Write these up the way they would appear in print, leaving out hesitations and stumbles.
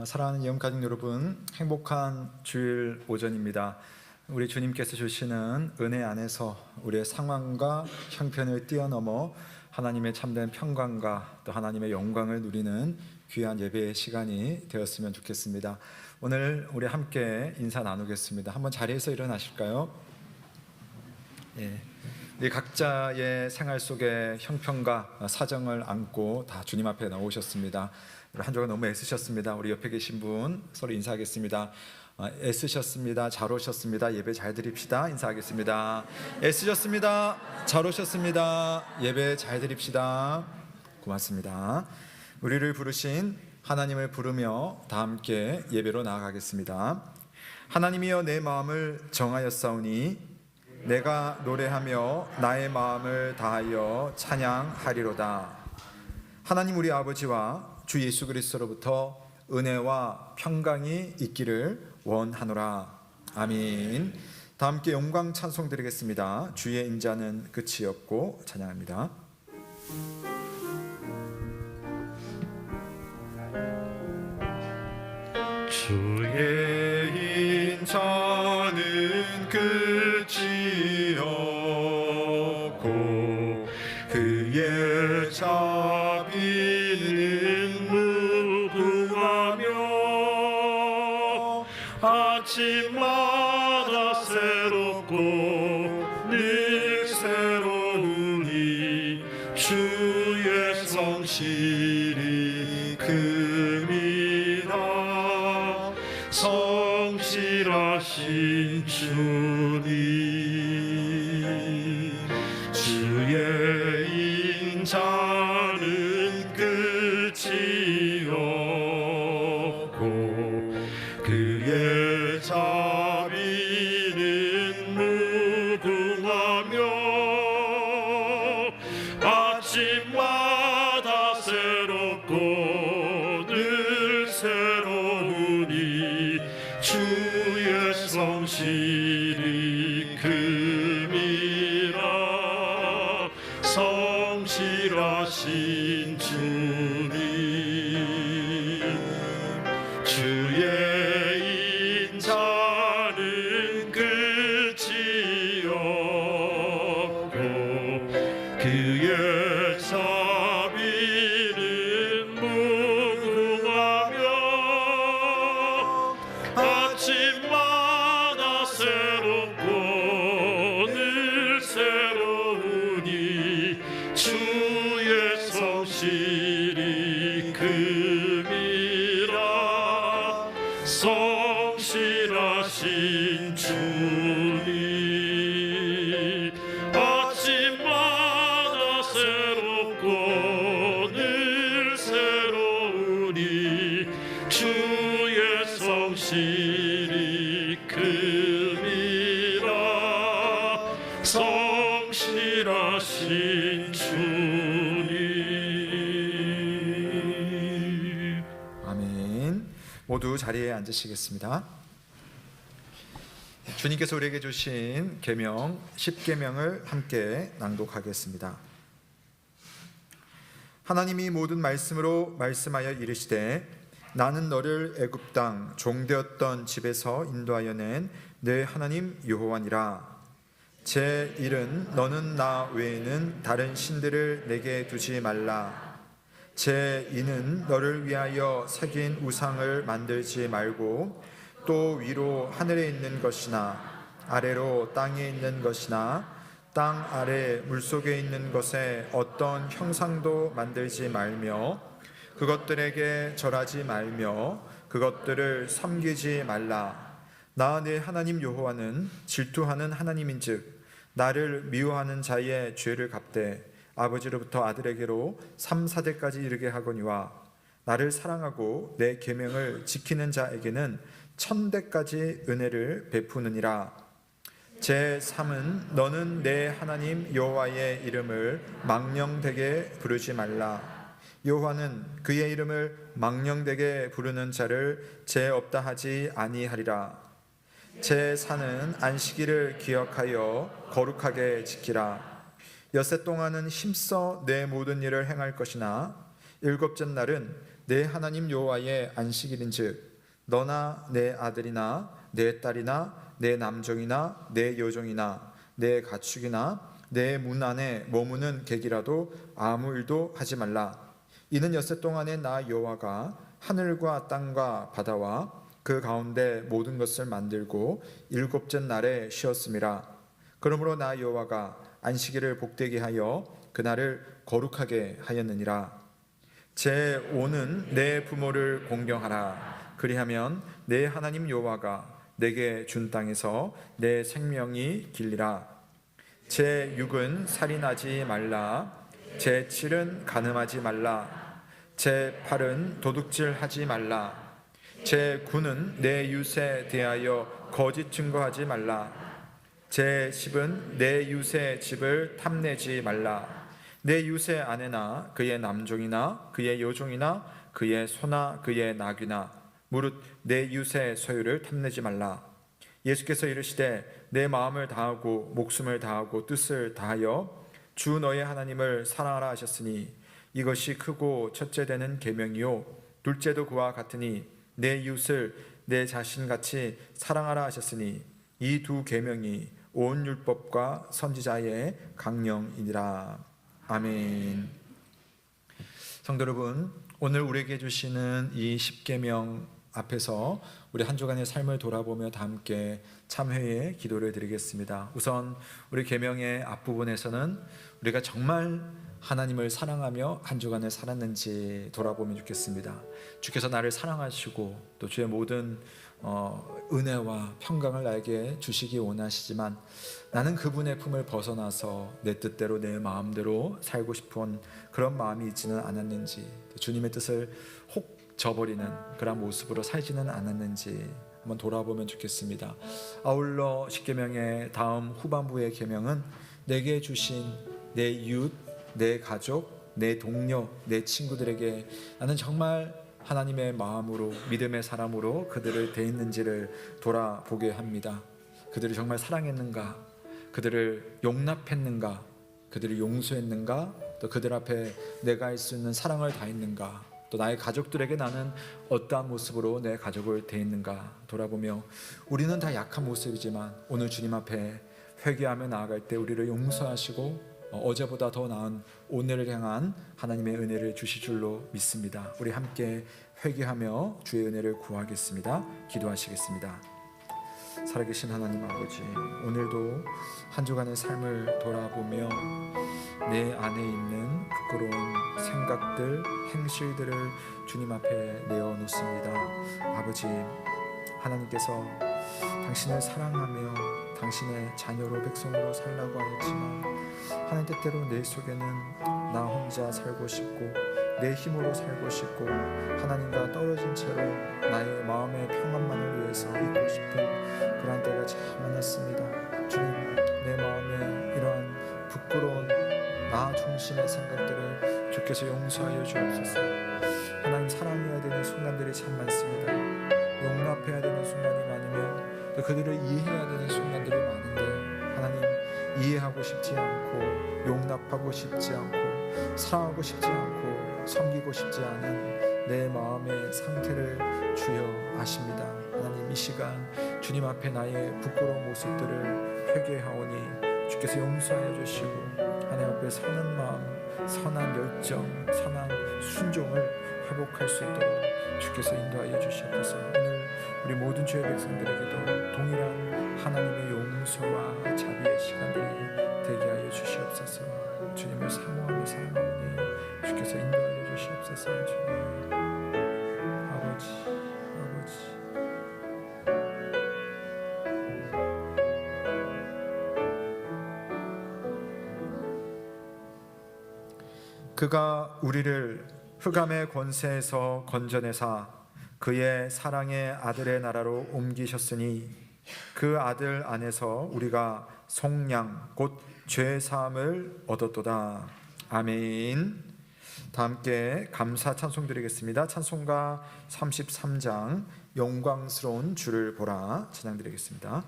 사랑하는 예언가족 여러분, 행복한 주일 오전입니다. 우리 주님께서 주시는 은혜 안에서 우리의 상황과 형편을 뛰어넘어 하나님의 참된 평강과 또 하나님의 영광을 누리는 귀한 예배의 시간이 되었으면 좋겠습니다. 오늘 우리 함께 인사 나누겠습니다. 한번 자리에서 일어나실까요? 우리 각자의 생활 속의 형편과 사정을 안고 다 주님 앞에 나오셨습니다. 한 주간 너무 애쓰셨습니다. 우리 옆에 계신 분 서로 인사하겠습니다. 애쓰셨습니다. 잘 오셨습니다. 예배 잘 드립시다. 인사하겠습니다. 애쓰셨습니다. 잘 오셨습니다. 예배 잘 드립시다. 고맙습니다. 우리를 부르신 하나님을 부르며 다 함께 예배로 나아가겠습니다. 하나님이여, 내 마음을 정하였사오니 내가 노래하며 나의 마음을 다하여 찬양하리로다. 하나님 우리 아버지와 주 예수 그리스도로부터 은혜와 평강이 있기를 원하노라. 아멘. 다 함께 영광 찬송 드리겠습니다. 주의 인자는 끝이 없고 찬양합니다. 주의 인자는 끝이 없고 그의 자비는 무궁하며 아침마다 새롭고 늘 새로우니 주의 성실이 큼이라. 성실하신 주님, 주의 인자는 끝이 없고 그의 자비는 무궁하며 아침마다 새롭고 늘 새로우니 주의 성실이 큼이라. 성실하신 주님, 주의 인자는 끝이 없고 그의 자비는 무궁하며 아침마다 새롭고 늘 새로우니 주의 성실이 큼이라. 성실하신 주님, 아침마다 새롭고 늘 새로우니 주의 성실이 큼이라. 성실하신 주님. 아멘. 모두 자리에 앉으시겠습니다. 주님께서 우리에게 주신 계명 10계명을 함께 낭독하겠습니다. 하나님이 모든 말씀으로 말씀하여 이르시되 나는 너를 애굽 땅 종되었던 집에서 인도하여 낸 내 하나님 여호와니라. 제 1은 너는 나 외에는 다른 신들을 내게 두지 말라. 제 2는 너를 위하여 새긴 우상을 만들지 말고 또 위로 하늘에 있는 것이나 아래로 땅에 있는 것이나 땅 아래 물속에 있는 것에 어떤 형상도 만들지 말며 그것들에게 절하지 말며 그것들을 섬기지 말라. 나 내 하나님 여호와는 질투하는 하나님인즉 나를 미워하는 자의 죄를 갚되 아버지로부터 아들에게로 3, 4대까지 이르게 하거니와 나를 사랑하고 내 계명을 지키는 자에게는 1000대까지 은혜를 베푸느니라. 제 3은 너는 내 하나님 여호와의 이름을 망령되게 부르지 말라. 여호와는 그의 이름을 망령되게 부르는 자를 죄 없다 하지 아니하리라. 제 4는 안식일을 기억하여 거룩하게 지키라. 엿새 동안은 힘써 내 모든 일을 행할 것이나 일곱째 날은 내 하나님 여호와의 안식일인즉 너나 내 아들이나 내 딸이나 내 남종이나 내 여종이나 내 가축이나 내 문 안에 머무는 객이라도 아무 일도 하지 말라. 이는 엿새 동안에 나 여호와가 하늘과 땅과 바다와 그 가운데 모든 것을 만들고 일곱째 날에 쉬었음이라. 그러므로 나 여호와가 안식일을 복되게 하여 그날을 거룩하게 하였느니라. 제 5는 내 부모를 공경하라. 그리하면 내 하나님 여호와가 내게 준 땅에서 내 생명이 길리라. 제 6은 살인하지 말라. 제 7은 간음하지 말라. 제 8은 도둑질하지 말라. 제 9는 내 유세 대하여 거짓 증거하지 말라. 제 10은 내 유세 집을 탐내지 말라. 내 유세 아내나 그의 남종이나 그의 여종이나 그의 소나 그의 나귀나 무릇 내 유세 소유를 탐내지 말라. 예수께서 이르시되 내 마음을 다하고 목숨을 다하고 뜻을 다하여 주 너의 하나님을 사랑하라 하셨으니 이것이 크고 첫째 되는 계명이요 둘째도 그와 같으니 내 이웃을 내 자신같이 사랑하라 하셨으니 이 두 계명이 온 율법과 선지자의 강령이니라. 아멘. 성도 여러분, 오늘 우리에게 주시는 이 십계명 앞에서 우리 한 주간의 삶을 돌아보며 다 함께 참회의 기도를 드리겠습니다. 우선 우리 계명의 앞부분에서는 우리가 정말 하나님을 사랑하며 한 주간을 살았는지 돌아보면 좋겠습니다. 주께서 나를 사랑하시고 또 주의 모든 은혜와 평강을 나에게 주시기 원하시지만 나는 그분의 품을 벗어나서 내 뜻대로 내 마음대로 살고 싶은 그런 마음이 있지는 않았는지, 주님의 뜻을 혹 저버리는 그런 모습으로 살지는 않았는지 한번 돌아보면 좋겠습니다. 아울러 십계명의 다음 후반부의 계명은 내게 주신 내 이웃, 내 가족, 내 동료, 내 친구들에게 나는 정말 하나님의 마음으로 믿음의 사람으로 그들을 대했는지를 돌아보게 합니다. 그들을 정말 사랑했는가? 그들을 용납했는가? 그들을 용서했는가? 또 그들 앞에 내가 할 수 있는 사랑을 다했는가? 또 나의 가족들에게 나는 어떠한 모습으로 내 가족을 대했는가 돌아보며 우리는 다 약한 모습이지만 오늘 주님 앞에 회개하며 나아갈 때 우리를 용서하시고 어제보다 더 나은 오늘을 향한 하나님의 은혜를 주실 줄로 믿습니다. 우리 함께 회개하며 주의 은혜를 구하겠습니다. 기도하시겠습니다. 살아계신 하나님 아버지, 오늘도 한 주간의 삶을 돌아보며 내 안에 있는 부끄러운 생각들, 행실들을 주님 앞에 내어놓습니다. 아버지, 하나님께서 당신을 사랑하며 당신의 자녀로 백성으로 살라고 하였지만 하나님 뜻대로 내 속에는 나 혼자 살고 싶고 내 힘으로 살고 싶고 하나님과 떨어진 채로 나의 마음의 평안만을 위해서 있고 싶은 그러한 때가 참 많았습니다. 주님, 내 마음에 이러한 부끄러운 나 중심의 생각들을 주께서 용서하여 주옵소서. 하나님, 사랑해야 되는 순간들이 참 많습니다. 용납해야 되는 순간이 많으며 또 그들을 이해해야 되는 순간들이 많은데 하나님, 이해하고 싶지 않고 용납하고 싶지 않고 사랑하고 싶지 않고 섬기고 싶지 않은 내 마음의 상태를 주여 아십니다. 하나님, 이 시간 주님 앞에 나의 부끄러운 모습들을 회개하오니 주께서 용서하여 주시고 하나님 앞에 선한 마음, 선한 열정, 선한 순종을 회복할 수 있도록 주께서 인도하여 주시옵소서. 오늘 우리 모든 주의 백성들에게도 동일한 하나님의 용서와 자비의 시간들이 되게 하여 주시옵소서. 주님을 사모하며 사랑하오니 주께서 인도하여 주시옵소서. 주님, 아버지, 아버지. 그가 우리를 흑암의 권세에서 건져내사 그의 사랑의 아들의 나라로 옮기셨으니 그 아들 안에서 우리가 속량 곧 죄 사함을 얻었도다. 아멘. 다 함께 감사 찬송 드리겠습니다. 찬송가 33장 영광스러운 주를 보라 찬양 드리겠습니다.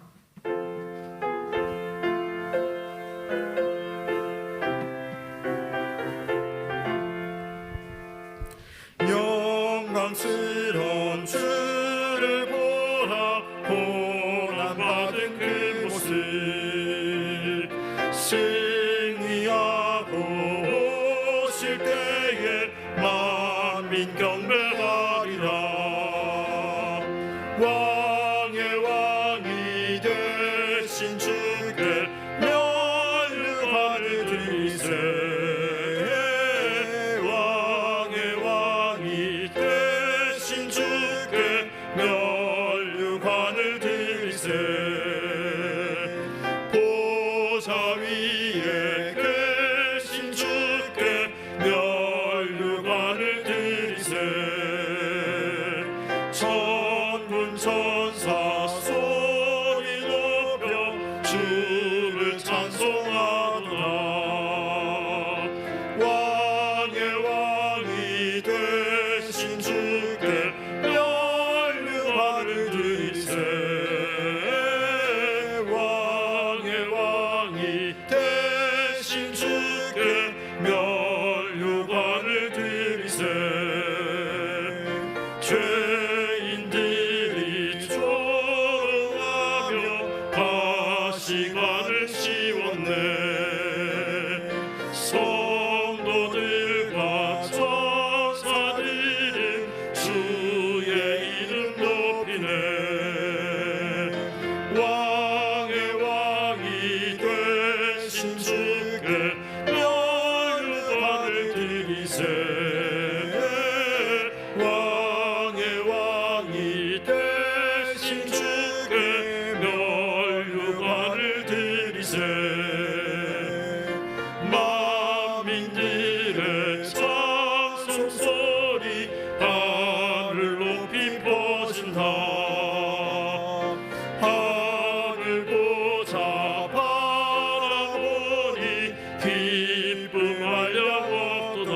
영광스러운 왕의 왕이 되신 주께 면류관을 드리세. 왕의 왕이 되신 주께 면류관을 드리세. 보좌 위에 계신 주께 면류관을 드리세. 천군 천사 소리 높여 주를 찬송하노라. 왕의 왕이 되신 주께 면류관을 드리세. 왕의 왕이 되신 주께 면류관을 드리세. 죄인들이 조롱하며 가시관을 씌웠네. 성도들과 천사들은 주의 이름 높이네. 왕의 왕이 되신 주께 면류관을 드리세. 왕의 왕이 되신 주께 면류관을 드리세. 만민들의 찬송소리 하늘 높이 퍼진다. 하늘 보자 바라보니 기쁨하여 없도다.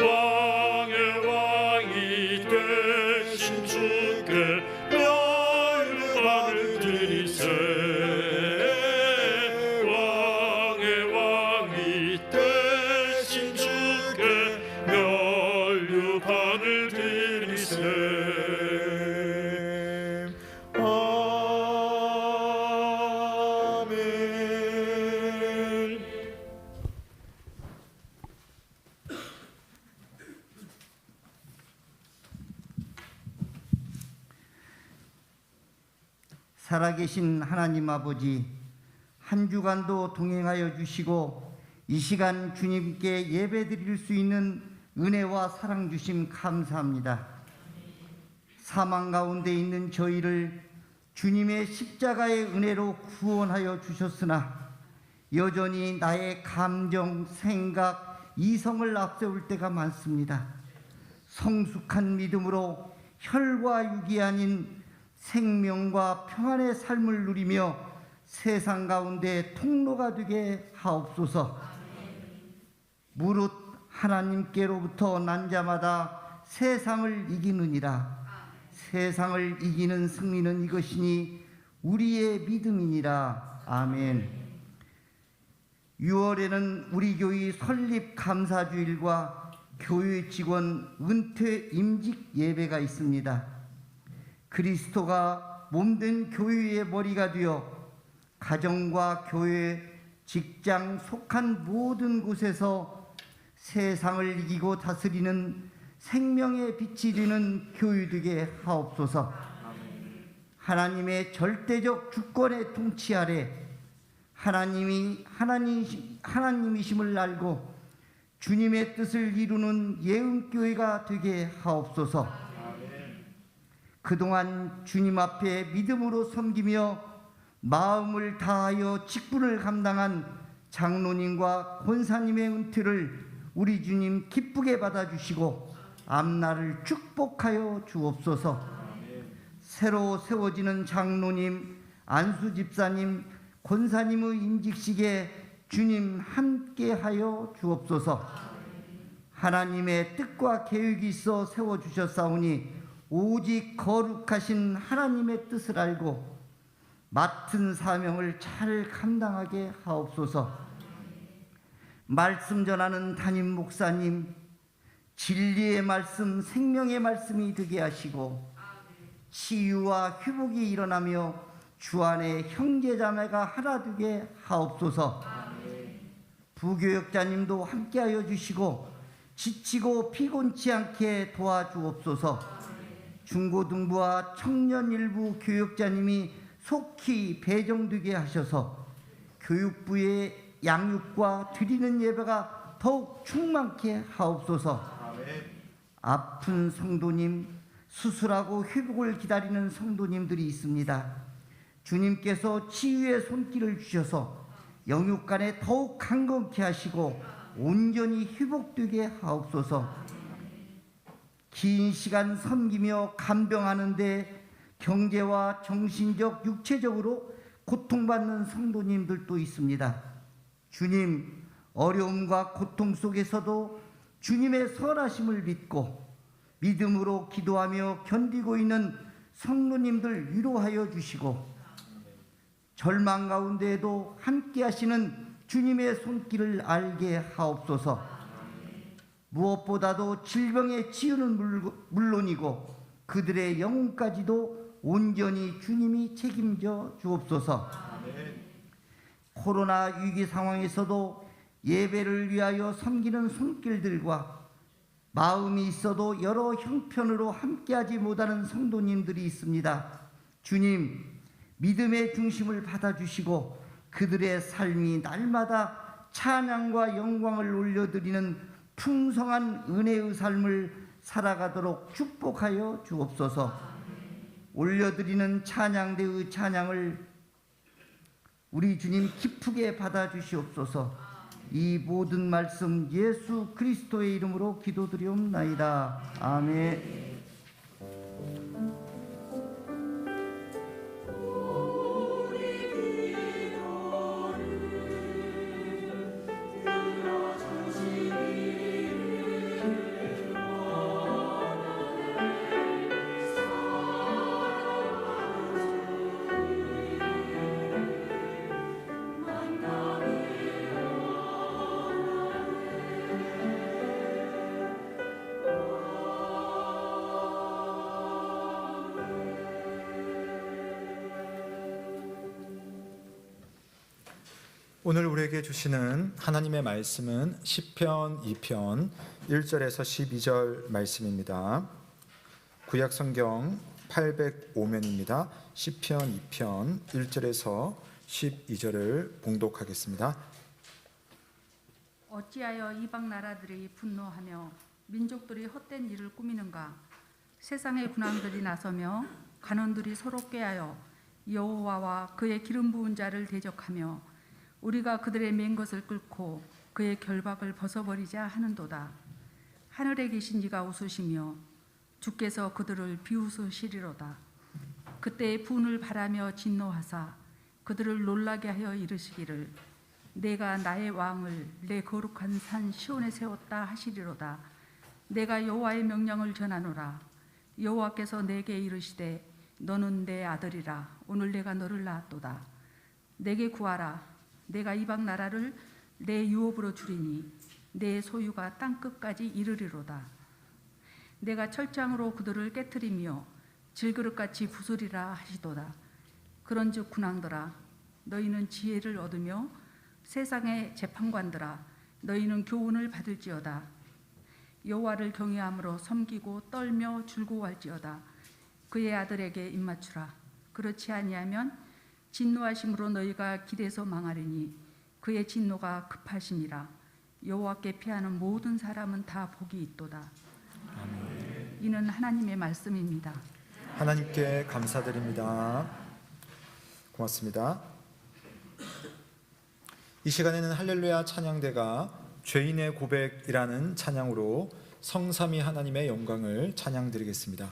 왕의 왕이 되신 주께 면류관을 드리세. 왕의 왕이 되신 주께 면류관을 드리세. 아멘. 살아계신 하나님 아버지, 한 주간도 동행하여 주시고 이 시간 주님께 예배드릴 수 있는 은혜와 사랑 주심 감사합니다. 사망 가운데 있는 저희를 주님의 십자가의 은혜로 구원하여 주셨으나 여전히 나의 감정, 생각, 이성을 앞세울 때가 많습니다. 성숙한 믿음으로 혈과 육이 아닌 생명과 평안의 삶을 누리며 세상 가운데 통로가 되게 하옵소서. 무릇 하나님께로부터 난 자마다 세상을 이기느니라. 세상을 이기는 승리는 이것이니 우리의 믿음이니라. 아멘. 6월에는 우리 교회 설립 감사주일과 교회 직원 은퇴 임직 예배가 있습니다. 그리스도가 몸된 교회의 머리가 되어 가정과 교회, 직장 속한 모든 곳에서 세상을 이기고 다스리는 생명의 빛이 되는 교회 되게 하옵소서. 하나님의 절대적 주권의 통치 아래 하나님이심을 알고 주님의 뜻을 이루는 예언교회가 되게 하옵소서. 그동안 주님 앞에 믿음으로 섬기며 마음을 다하여 직분을 감당한 장로님과 권사님의 은퇴를 우리 주님 기쁘게 받아주시고 앞날을 축복하여 주옵소서. 새로 세워지는 장로님, 안수 집사님, 권사님의 임직식에 주님 함께하여 주옵소서. 하나님의 뜻과 계획이 있어 세워주셨사오니 오직 거룩하신 하나님의 뜻을 알고 맡은 사명을 잘 감당하게 하옵소서. 말씀 전하는 담임 목사님, 진리의 말씀, 생명의 말씀이 되게 하시고 치유와 회복이 일어나며 주 안에 형제자매가 하나 되게 하옵소서. 부교역자님도 함께하여 주시고 지치고 피곤치 않게 도와주옵소서. 중고등부와 청년일부 교육자님이 속히 배정되게 하셔서 교육부의 양육과 드리는 예배가 더욱 충만케 하옵소서. 아픈 성도님, 수술하고 회복을 기다리는 성도님들이 있습니다. 주님께서 치유의 손길을 주셔서 영육간에 더욱 강건케 하시고 온전히 회복되게 하옵소서. 긴 시간 섬기며 간병하는데 경제와 정신적, 육체적으로 고통받는 성도님들도 있습니다. 주님, 어려움과 고통 속에서도 주님의 선하심을 믿고 믿음으로 기도하며 견디고 있는 성도님들 위로하여 주시고, 절망 가운데에도 함께 하시는 주님의 손길을 알게 하옵소서. 무엇보다도 질병의 치유는 물론이고 그들의 영혼까지도 온전히 주님이 책임져 주옵소서. 코로나 위기 상황에서도 예배를 위하여 섬기는 손길들과 마음이 있어도 여러 형편으로 함께하지 못하는 성도님들이 있습니다. 주님, 믿음의 중심을 받아주시고 그들의 삶이 날마다 찬양과 영광을 올려드리는 풍성한 은혜의 삶을 살아가도록 축복하여 주옵소서. 올려드리는 찬양대의 찬양을 우리 주님 기쁘게 받아주시옵소서. 이 모든 말씀 예수 그리스도의 이름으로 기도드리옵나이다. 아멘. 오늘 우리에게 주시는 하나님의 말씀은 시편 2편 1절에서 12절 말씀입니다. 구약 성경 805면입니다. 시편 2편 1절에서 12절을 봉독하겠습니다. 어찌하여 이방 나라들이 분노하며 민족들이 헛된 일을 꾸미는가? 세상의 군왕들이 나서며 간원들이 서로 꾀하여 여호와와 그의 기름 부은 자를 대적하며 우리가 그들의 맨 것을 끓고 그의 결박을 벗어버리자 하는도다. 하늘에 계신 이가 웃으시며 주께서 그들을 비웃으시리로다. 그때의 분을 바라며 진노하사 그들을 놀라게 하여 이르시기를 내가 나의 왕을 내 거룩한 산 시온에 세웠다 하시리로다. 내가 여호와의 명령을 전하노라. 여호와께서 내게 이르시되 너는 내 아들이라. 오늘 내가 너를 낳았도다. 내게 구하라. 내가 이방 나라를 내 유업으로 주리니 내 소유가 땅 끝까지 이르리로다. 내가 철장으로 그들을 깨트리며 질그릇같이 부수리라 하시도다. 그런즉 군왕들아, 너희는 지혜를 얻으며 세상의 재판관들아, 너희는 교훈을 받을지어다. 여호와를 경외함으로 섬기고 떨며 즐거워할지어다. 그의 아들에게 입맞추라. 그렇지 아니하면 진노하심으로 너희가 길에서 망하리니 그의 진노가 급하심이라. 여호와께 피하는 모든 사람은 다 복이 있도다. 아멘. 이는 하나님의 말씀입니다. 하나님께 감사드립니다. 고맙습니다. 이 시간에는 할렐루야 찬양대가 죄인의 고백이라는 찬양으로 성삼위 하나님의 영광을 찬양드리겠습니다.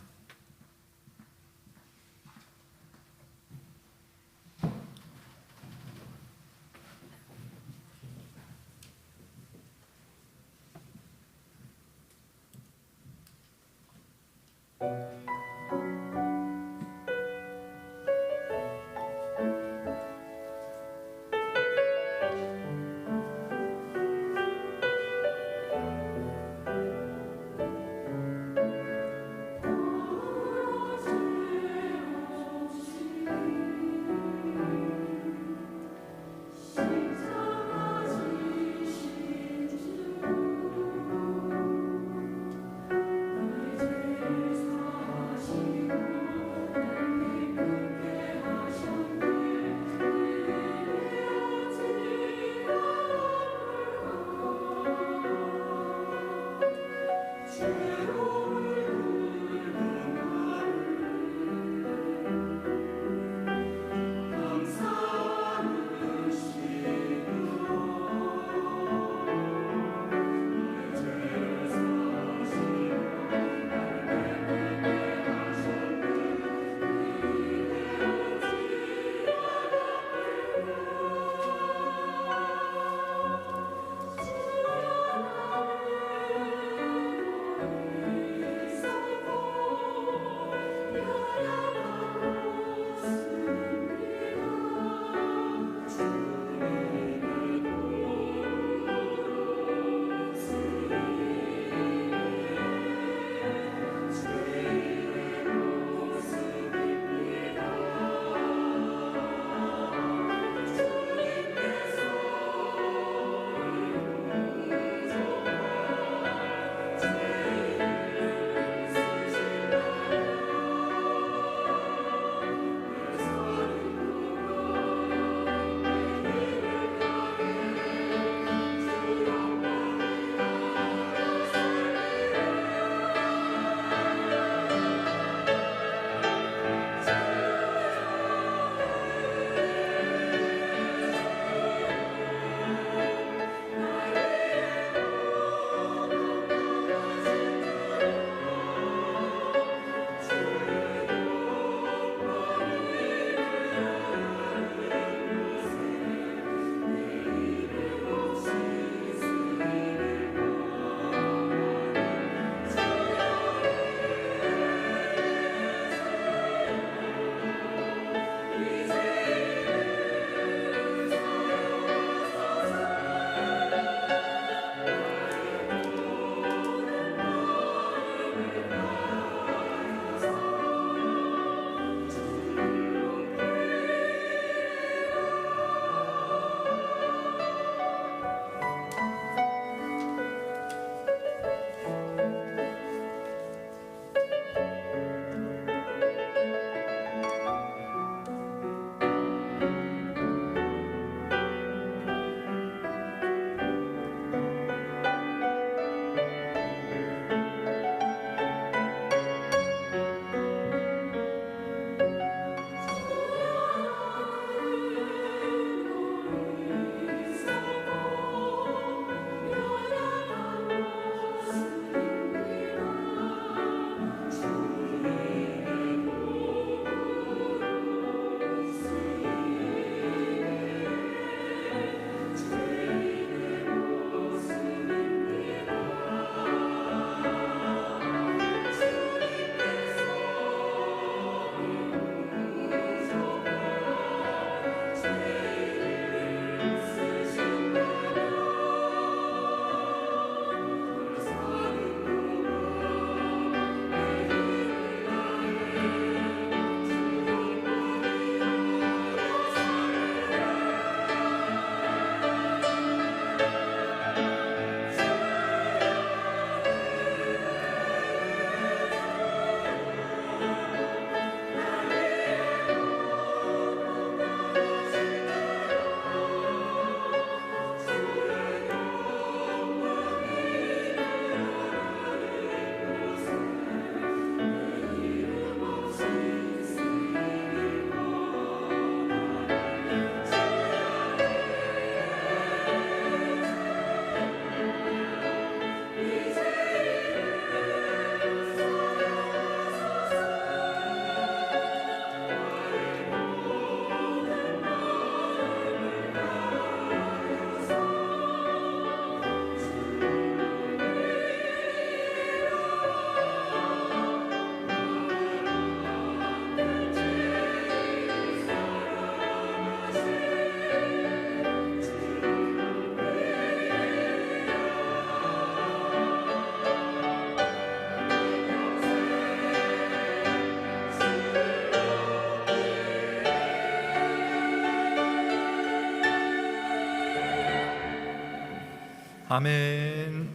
아멘.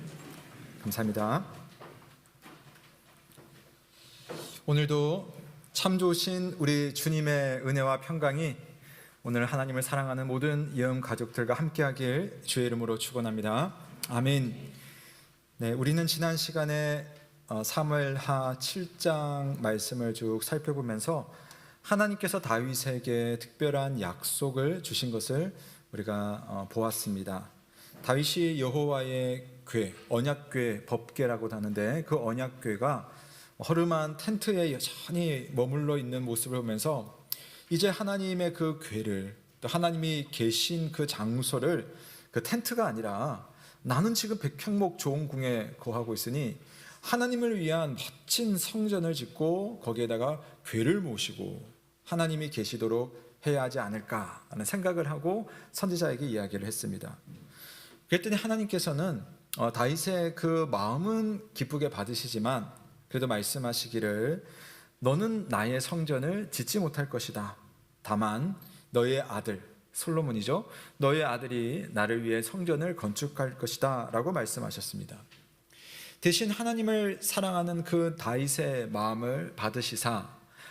감사합니다. 오늘도 참 좋으신 우리 주님의 은혜와 평강이 오늘 하나님을 사랑하는 모든 예언 가족들과 함께하길 주의 이름으로 축원합니다. 아멘. 네, 우리는 지난 시간에 사무엘하 7장 말씀을 쭉 살펴보면서 하나님께서 다윗에게 특별한 약속을 주신 것을 우리가 보았습니다. 다윗이 여호와의 궤, 언약궤, 법궤라고 하는데 그 언약궤가 허름한 텐트에 여전히 머물러 있는 모습을 보면서 이제 하나님의 그 궤를, 또 하나님이 계신 그 장소를 그 텐트가 아니라 나는 지금 백향목 좋은 궁에 거하고 있으니 하나님을 위한 멋진 성전을 짓고 거기에다가 궤를 모시고 하나님이 계시도록 해야 하지 않을까 하는 생각을 하고 선지자에게 이야기를 했습니다. 그랬더니 하나님께서는 다윗의 그 마음은 기쁘게 받으시지만 그래도 말씀하시기를 너는 나의 성전을 짓지 못할 것이다. 다만 너의 아들 솔로몬이죠. 너의 아들이 나를 위해 성전을 건축할 것이다 라고 말씀하셨습니다. 대신 하나님을 사랑하는 그 다윗의 마음을 받으시사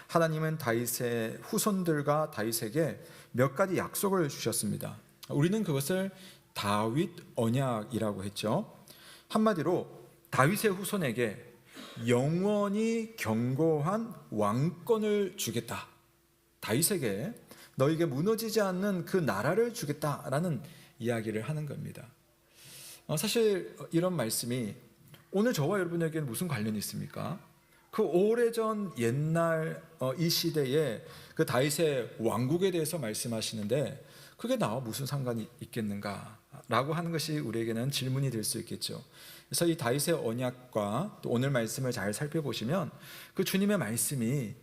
하나님은 다윗의 후손들과 다윗에게 몇 가지 약속을 주셨습니다. 우리는 그것을 다윗 언약이라고 했죠. 한마디로 다윗의 후손에게 영원히 견고한 왕권을 주겠다. 다윗에게 너에게 무너지지 않는 그 나라를 주겠다라는 이야기를 하는 겁니다. 사실 이런 말씀이 오늘 저와 여러분에게는 무슨 관련이 있습니까? 그 오래전 옛날 이 시대에 그 다윗의 왕국에 대해서 말씀하시는데 그게 나와 무슨 상관이 있겠는가라고 하는 것이 우리에게는 질문이 될 수 있겠죠. 그래서 이 다윗의 언약과 또 오늘 말씀을 잘 살펴보시면 그 주님의 말씀이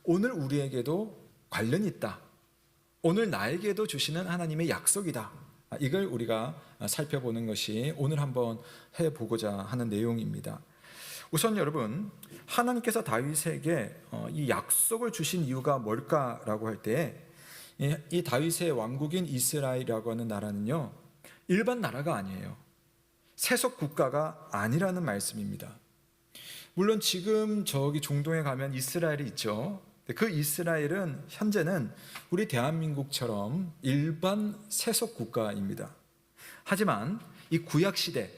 오늘 우리에게도 관련이 있다. 오늘 나에게도 주시는 하나님의 약속이다. 이걸 우리가 살펴보는 것이 오늘 한번 해보고자 하는 내용입니다. 우선 여러분, 하나님께서 다윗에게 이 약속을 주신 이유가 뭘까라고 할 때 이 다윗의 왕국인 이스라엘이라고 하는 나라는요, 일반 나라가 아니에요. 세속 국가가 아니라는 말씀입니다. 물론 지금 저기 중동에 가면 이스라엘이 있죠. 그 이스라엘은 현재는 우리 대한민국처럼 일반 세속 국가입니다. 하지만 이 구약 시대,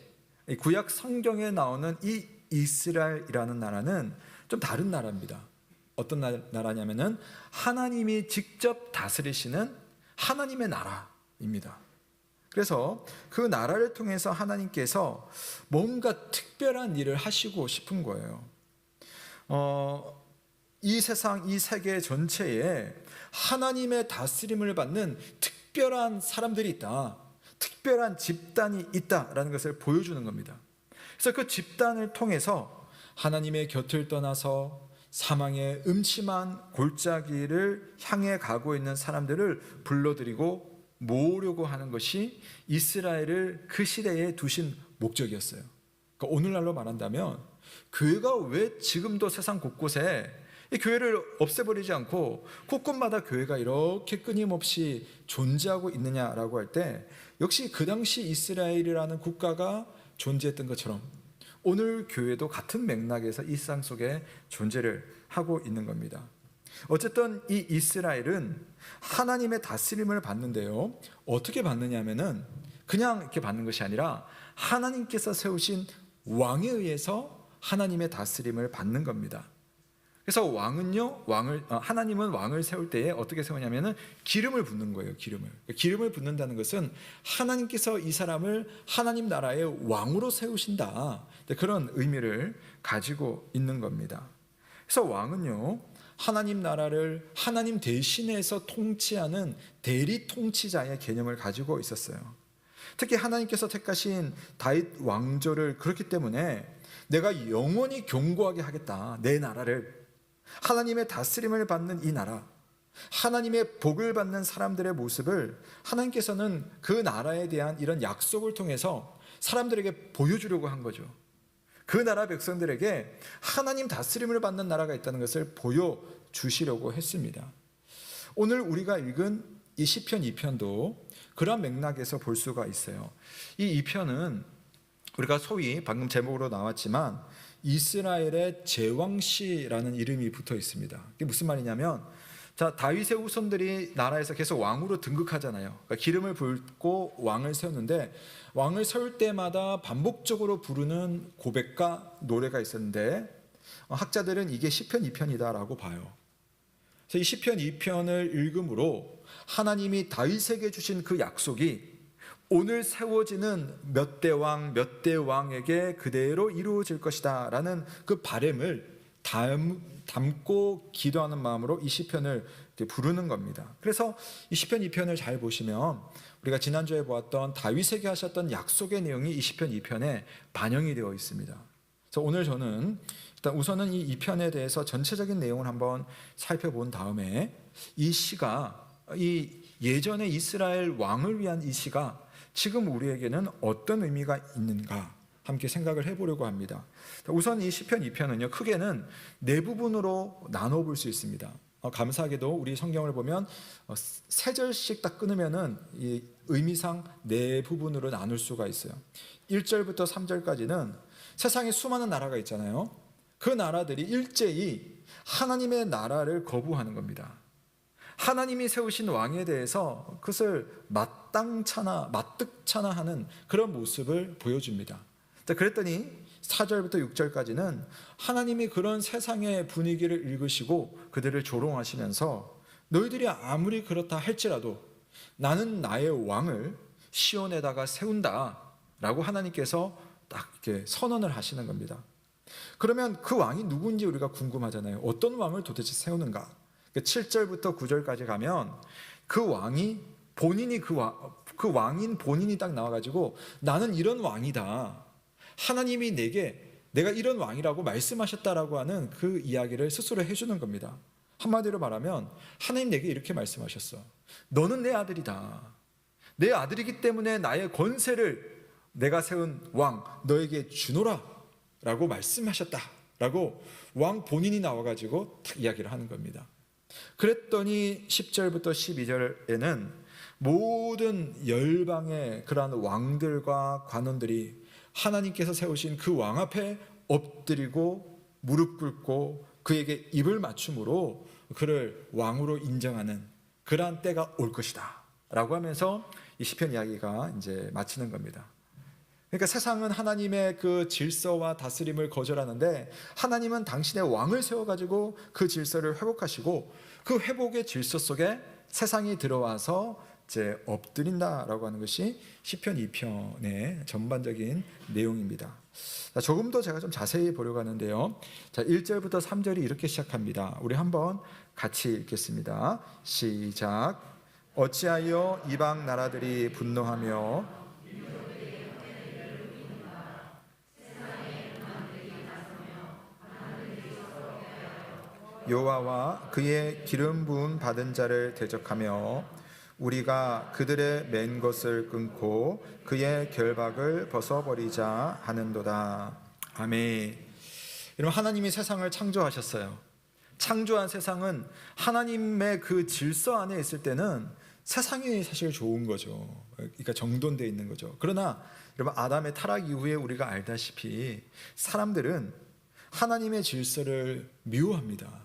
이 구약 성경에 나오는 이 이스라엘이라는 나라는 좀 다른 나라입니다. 어떤 나라냐면은 하나님이 직접 다스리시는 하나님의 나라입니다. 그래서 그 나라를 통해서 하나님께서 뭔가 특별한 일을 하시고 싶은 거예요. 이 세상, 이 세계 전체에 하나님의 다스림을 받는 특별한 사람들이 있다. 특별한 집단이 있다라는 것을 보여주는 겁니다. 그래서 그 집단을 통해서 하나님의 곁을 떠나서 사망의 음침한 골짜기를 향해 가고 있는 사람들을 불러들이고 모으려고 하는 것이 이스라엘을 그 시대에 두신 목적이었어요. 그러니까 오늘날로 말한다면 교회가 왜 지금도 세상 곳곳에 이 교회를 없애버리지 않고 곳곳마다 교회가 이렇게 끊임없이 존재하고 있느냐라고 할 때 역시 그 당시 이스라엘이라는 국가가 존재했던 것처럼 오늘 교회도 같은 맥락에서 이 세상 속에 존재를 하고 있는 겁니다. 어쨌든 이 이스라엘은 하나님의 다스림을 받는데요. 어떻게 받느냐면은 그냥 이렇게 받는 것이 아니라 하나님께서 세우신 왕에 의해서 하나님의 다스림을 받는 겁니다. 그래서 왕은요, 하나님은 왕을 세울 때에 어떻게 세우냐면은 기름을 붓는 거예요. 기름을 붓는다는 것은 하나님께서 이 사람을 하나님 나라의 왕으로 세우신다. 그런 의미를 가지고 있는 겁니다. 그래서 왕은요, 하나님 나라를 하나님 대신해서 통치하는 대리 통치자의 개념을 가지고 있었어요. 특히 하나님께서 택하신 다윗 왕조를 그렇기 때문에 내가 영원히 견고하게 하겠다. 내 나라를. 하나님의 다스림을 받는 이 나라, 하나님의 복을 받는 사람들의 모습을 하나님께서는 그 나라에 대한 이런 약속을 통해서 사람들에게 보여주려고 한 거죠. 그 나라 백성들에게 하나님 다스림을 받는 나라가 있다는 것을 보여주시려고 했습니다. 오늘 우리가 읽은 이 시편 2편도 그런 맥락에서 볼 수가 있어요. 이 2편은 우리가 소위 방금 제목으로 나왔지만 이스라엘의 제왕시라는 이름이 붙어 있습니다. 이게 무슨 말이냐면, 자, 다윗의 후손들이 나라에서 계속 왕으로 등극하잖아요. 그러니까 기름을 붓고 왕을 세웠는데, 왕을 세울 때마다 반복적으로 부르는 고백과 노래가 있었는데, 학자들은 이게 시편 2편이다라고 봐요. 그래서 이 시편 2편을 읽음으로 하나님이 다윗에게 주신 그 약속이 오늘 세워지는 몇 대 왕, 몇 대 왕에게 그대로 이루어질 것이다 라는 그 바람을 담고 기도하는 마음으로 이 시편을 부르는 겁니다. 그래서 이 시편 2편을 잘 보시면 우리가 지난주에 보았던 다윗에게 하셨던 약속의 내용이 이 시편 2편에 반영이 되어 있습니다. 그래서 오늘 저는 일단 우선은 이 2편에 대해서 전체적인 내용을 한번 살펴본 다음에 이 시가, 이 예전의 이스라엘 왕을 위한 이 시가 지금 우리에게는 어떤 의미가 있는가 함께 생각을 해보려고 합니다. 우선 이 시편 2편은요, 크게는 네 부분으로 나눠볼 수 있습니다. 감사하게도 우리 성경을 보면 세 절씩 딱 끊으면은 이 의미상 네 부분으로 나눌 수가 있어요. 1절부터 3절까지는 세상에 수많은 나라가 있잖아요. 그 나라들이 일제히 하나님의 나라를 거부하는 겁니다. 하나님이 세우신 왕에 대해서 그것을 마뜩찮아 하는 그런 모습을 보여줍니다. 그랬더니 4절부터 6절까지는 하나님이 그런 세상의 분위기를 읽으시고 그들을 조롱하시면서 너희들이 아무리 그렇다 할지라도 나는 나의 왕을 시온에다가 세운다 라고 하나님께서 딱 이렇게 선언을 하시는 겁니다. 그러면 그 왕이 누구인지 우리가 궁금하잖아요. 어떤 왕을 도대체 세우는가? 7절부터 9절까지 가면 그 왕이 본인이 그 왕인 본인이 딱 나와가지고 나는 이런 왕이다. 하나님이 내가 이런 왕이라고 말씀하셨다라고 하는 그 이야기를 스스로 해주는 겁니다. 한마디로 말하면 하나님 내게 이렇게 말씀하셨어. 너는 내 아들이다. 내 아들이기 때문에 나의 권세를 내가 세운 왕 너에게 주노라 라고 말씀하셨다 라고 왕 본인이 나와가지고 딱 이야기를 하는 겁니다. 그랬더니 10절부터 12절에는 모든 열방의 그러한 왕들과 관원들이 하나님께서 세우신 그 왕 앞에 엎드리고 무릎 꿇고 그에게 입을 맞춤으로 그를 왕으로 인정하는 그러한 때가 올 것이다 라고 하면서 이 시편 이야기가 이제 마치는 겁니다. 그러니까 세상은 하나님의 그 질서와 다스림을 거절하는데 하나님은 당신의 왕을 세워가지고 그 질서를 회복하시고 그 회복의 질서 속에 세상이 들어와서 이제 엎드린다라고 하는 것이 시편 2편의 전반적인 내용입니다. 조금 더 제가 좀 자세히 보려고 하는데요. 자, 1절부터 3절이 이렇게 시작합니다. 우리 한번 같이 읽겠습니다. 시작. 어찌하여 이방 나라들이 분노하며 여호와와 그의 기름 부음 받은 자를 대적하며 우리가 그들의 맨 것을 끊고 그의 결박을 벗어버리자 하는도다. 아멘. 여러분, 하나님이 세상을 창조하셨어요. 창조한 세상은 하나님의 그 질서 안에 있을 때는 세상이 사실 좋은 거죠. 그러니까 정돈되어 있는 거죠. 그러나 여러분, 아담의 타락 이후에 우리가 알다시피 사람들은 하나님의 질서를 미워합니다.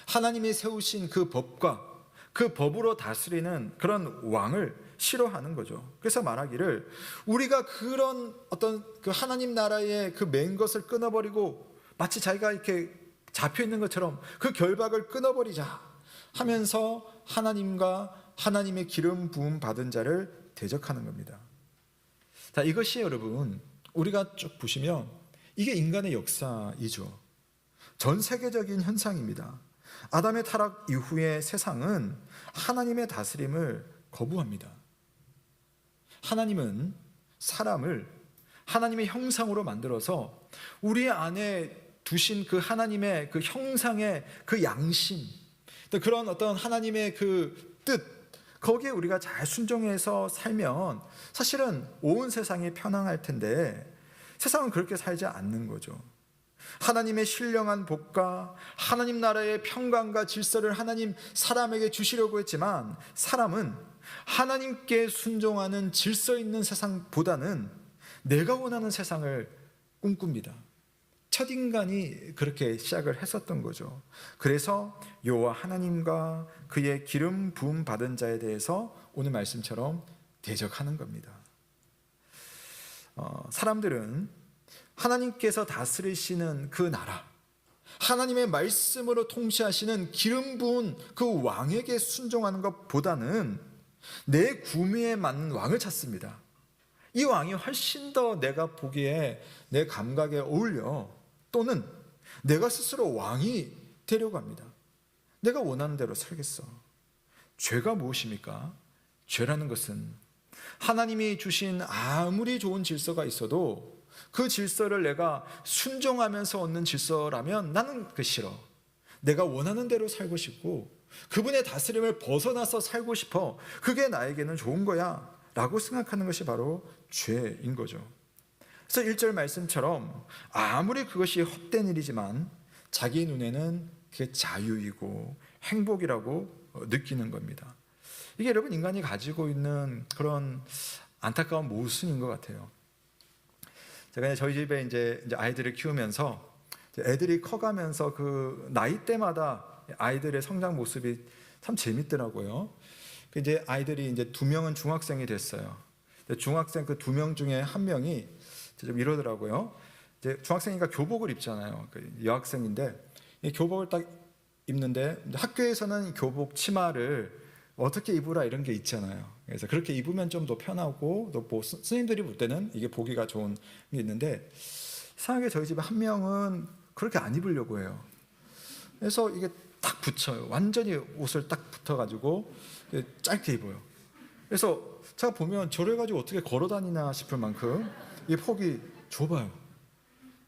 하나님이 세우신 그 법과 그 법으로 다스리는 그런 왕을 싫어하는 거죠. 그래서 말하기를 우리가 그런 어떤 그 하나님 나라의 그 맨 것을 끊어버리고 마치 자기가 이렇게 잡혀 있는 것처럼 그 결박을 끊어버리자 하면서 하나님과 하나님의 기름 부음 받은 자를 대적하는 겁니다. 자, 이것이 여러분 우리가 쭉 보시면 이게 인간의 역사이죠. 전 세계적인 현상입니다. 아담의 타락 이후의 세상은 하나님의 다스림을 거부합니다. 하나님은 사람을 하나님의 형상으로 만들어서 우리 안에 두신 그 하나님의 그 형상의 그 양심, 또 그런 어떤 하나님의 그 뜻, 거기에 우리가 잘 순종해서 살면 사실은 온 세상이 편안할 텐데 세상은 그렇게 살지 않는 거죠. 하나님의 신령한 복과 하나님 나라의 평강과 질서를 하나님 사람에게 주시려고 했지만 사람은 하나님께 순종하는 질서 있는 세상보다는 내가 원하는 세상을 꿈꿉니다. 첫 인간이 그렇게 시작을 했었던 거죠. 그래서 여호와 하나님과 그의 기름 부음 받은 자에 대해서 오늘 말씀처럼 대적하는 겁니다. 사람들은 하나님께서 다스리시는 그 나라, 하나님의 말씀으로 통치하시는 기름 부은 그 왕에게 순종하는 것보다는 내 구미에 맞는 왕을 찾습니다. 이 왕이 훨씬 더 내가 보기에 내 감각에 어울려, 또는 내가 스스로 왕이 되려고 합니다. 내가 원하는 대로 살겠어. 죄가 무엇입니까? 죄라는 것은 하나님이 주신 아무리 좋은 질서가 있어도 그 질서를 내가 순종하면서 얻는 질서라면 나는 그 싫어. 내가 원하는 대로 살고 싶고 그분의 다스림을 벗어나서 살고 싶어. 그게 나에게는 좋은 거야 라고 생각하는 것이 바로 죄인 거죠. 그래서 1절 말씀처럼 아무리 그것이 헛된 일이지만 자기 눈에는 그게 자유이고 행복이라고 느끼는 겁니다. 이게 여러분 인간이 가지고 있는 그런 안타까운 모순인 것 같아요. 제가 저희 집에 이제 아이들을 키우면서 애들이 커가면서 그 나이 때마다 아이들의 성장 모습이 참 재밌더라고요. 이제 아이들이 이제 2명은 중학생이 됐어요. 중학생 그 2명 중에 1명이 좀 이러더라고요. 이제 중학생이니까 교복을 입잖아요. 여학생인데 이 교복을 딱 입는데 학교에서는 교복 치마를 어떻게 입으라 이런 게 있잖아요. 그래서 그렇게 입으면 좀 더 편하고 또 뭐 스님들이 볼 때는 이게 보기가 좋은 게 있는데 이상하게 저희 집에 1명은 그렇게 안 입으려고 해요. 그래서 이게 딱 붙여요. 완전히 옷을 딱 붙어가지고 짧게 입어요. 그래서 제가 보면 저래 가지고 어떻게 걸어 다니나 싶을 만큼 이 폭이 좁아요.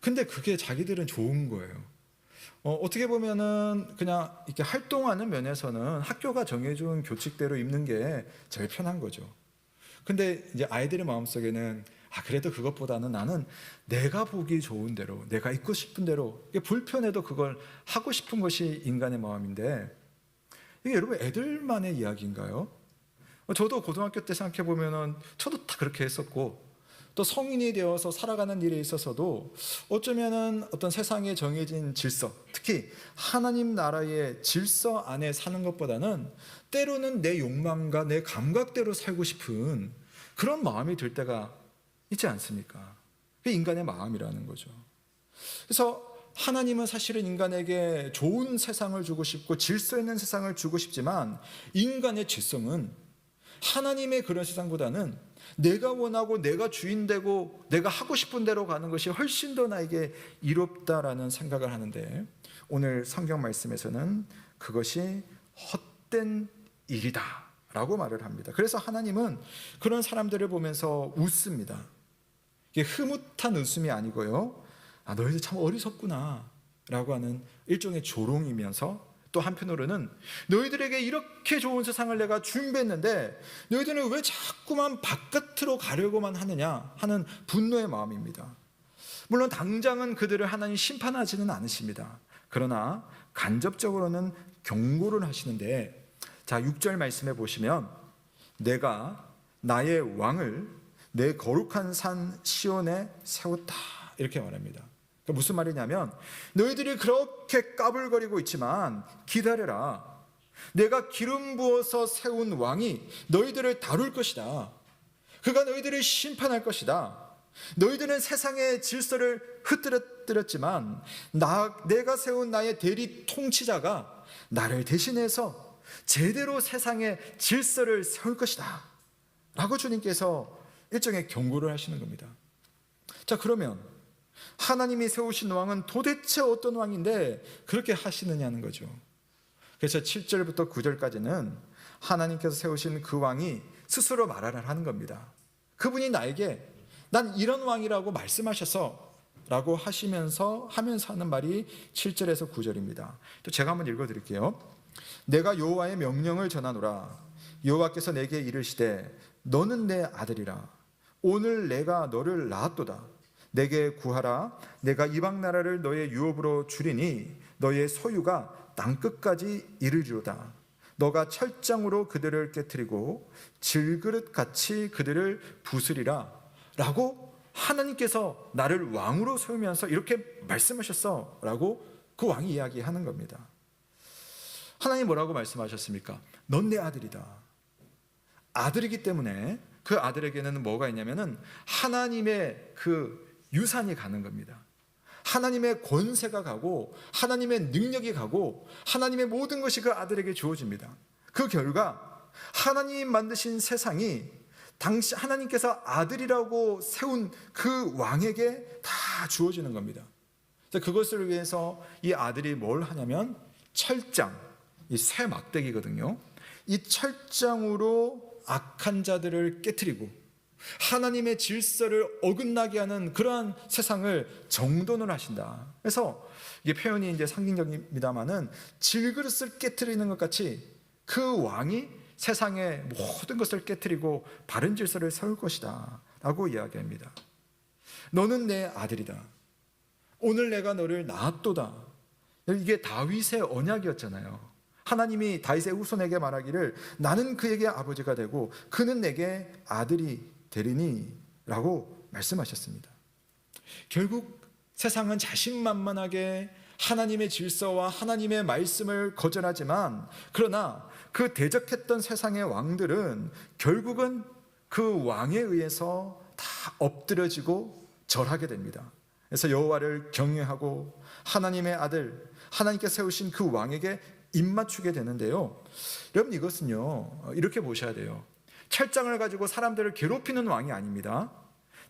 근데 그게 자기들은 좋은 거예요. 어떻게 보면은 그냥 이렇게 활동하는 면에서는 학교가 정해준 교칙대로 입는 게 제일 편한 거죠. 근데 이제 아이들의 마음속에는 그래도 그것보다는 나는 내가 보기 좋은 대로, 내가 입고 싶은 대로, 이게 불편해도 그걸 하고 싶은 것이 인간의 마음인데, 이게 여러분 애들만의 이야기인가요? 저도 고등학교 때 생각해 보면은 저도 다 그렇게 했었고, 또 성인이 되어서 살아가는 일에 있어서도 어쩌면은 어떤 세상에 정해진 질서, 특히 하나님 나라의 질서 안에 사는 것보다는 때로는 내 욕망과 내 감각대로 살고 싶은 그런 마음이 들 때가 있지 않습니까? 그게 인간의 마음이라는 거죠. 그래서 하나님은 사실은 인간에게 좋은 세상을 주고 싶고 질서 있는 세상을 주고 싶지만 인간의 죄성은 하나님의 그런 세상보다는 내가 원하고 내가 주인되고 내가 하고 싶은 대로 가는 것이 훨씬 더 나에게 이롭다라는 생각을 하는데, 오늘 성경 말씀에서는 그것이 헛된 일이다 라고 말을 합니다. 그래서 하나님은 그런 사람들을 보면서 웃습니다. 이게 흐뭇한 웃음이 아니고요, 너희들 참 어리석구나 라고 하는 일종의 조롱이면서, 또 한편으로는 너희들에게 이렇게 좋은 세상을 내가 준비했는데 너희들은 왜 자꾸만 바깥으로 가려고만 하느냐 하는 분노의 마음입니다. 물론 당장은 그들을 하나님 심판하지는 않으십니다. 그러나 간접적으로는 경고를 하시는데, 자 6절 말씀해 보시면 내가 나의 왕을 내 거룩한 산 시온에 세웠다 이렇게 말합니다. 그러니까 무슨 말이냐면 너희들이 그렇게 까불거리고 있지만 기다려라. 내가 기름 부어서 세운 왕이 너희들을 다룰 것이다. 그가 너희들을 심판할 것이다. 너희들은 세상의 질서를 흐트러뜨렸지만 내가 세운 나의 대리 통치자가 나를 대신해서 제대로 세상의 질서를 세울 것이다 라고 주님께서 일종의 경고를 하시는 겁니다. 자, 그러면 하나님이 세우신 왕은 도대체 어떤 왕인데 그렇게 하시느냐는 거죠. 그래서 7절부터 9절까지는 하나님께서 세우신 그 왕이 스스로 말을 하는 겁니다. 그분이 나에게 난 이런 왕이라고 말씀하셔서 라고 하면서 하는 말이 7절에서 9절입니다. 또 제가 한번 읽어드릴게요. 내가 여호와의 명령을 전하노라. 여호와께서 내게 이르시되 너는 내 아들이라. 오늘 내가 너를 낳았도다. 내게 구하라. 내가 이방 나라를 너의 유업으로 주리니 너의 소유가 땅끝까지 이르리로다. 너가 철장으로 그들을 깨트리고 질그릇같이 그들을 부수리라 라고 하나님께서 나를 왕으로 세우면서 이렇게 말씀하셨어 라고 그 왕이 이야기하는 겁니다. 하나님 뭐라고 말씀하셨습니까? 넌 내 아들이다. 아들이기 때문에 그 아들에게는 뭐가 있냐면은 하나님의 그 유산이 가는 겁니다. 하나님의 권세가 가고 하나님의 능력이 가고 하나님의 모든 것이 그 아들에게 주어집니다. 그 결과 하나님 만드신 세상이 당시 하나님께서 아들이라고 세운 그 왕에게 다 주어지는 겁니다. 그것을 위해서 이 아들이 뭘 하냐면 철장, 이 쇠 막대기거든요. 이 철장으로 악한 자들을 깨트리고 하나님의 질서를 어긋나게 하는 그러한 세상을 정돈을 하신다. 그래서 이게 표현이 이제 상징적입니다만은 질그릇을 깨트리는 것 같이 그 왕이 세상의 모든 것을 깨트리고 바른 질서를 세울 것이다 라고 이야기합니다. 너는 내 아들이다. 오늘 내가 너를 낳았도다. 이게 다윗의 언약이었잖아요. 하나님이 다윗의 후손에게 말하기를 나는 그에게 아버지가 되고 그는 내게 아들이 되리니 라고 말씀하셨습니다. 결국 세상은 자신만만하게 하나님의 질서와 하나님의 말씀을 거절하지만 그러나 그 대적했던 세상의 왕들은 결국은 그 왕에 의해서 다 엎드려지고 절하게 됩니다. 그래서 여호와를 경외하고 하나님의 아들 하나님께 세우신 그 왕에게 입맞추게 되는데요. 여러분 이것은요 이렇게 보셔야 돼요. 철장을 가지고 사람들을 괴롭히는 왕이 아닙니다.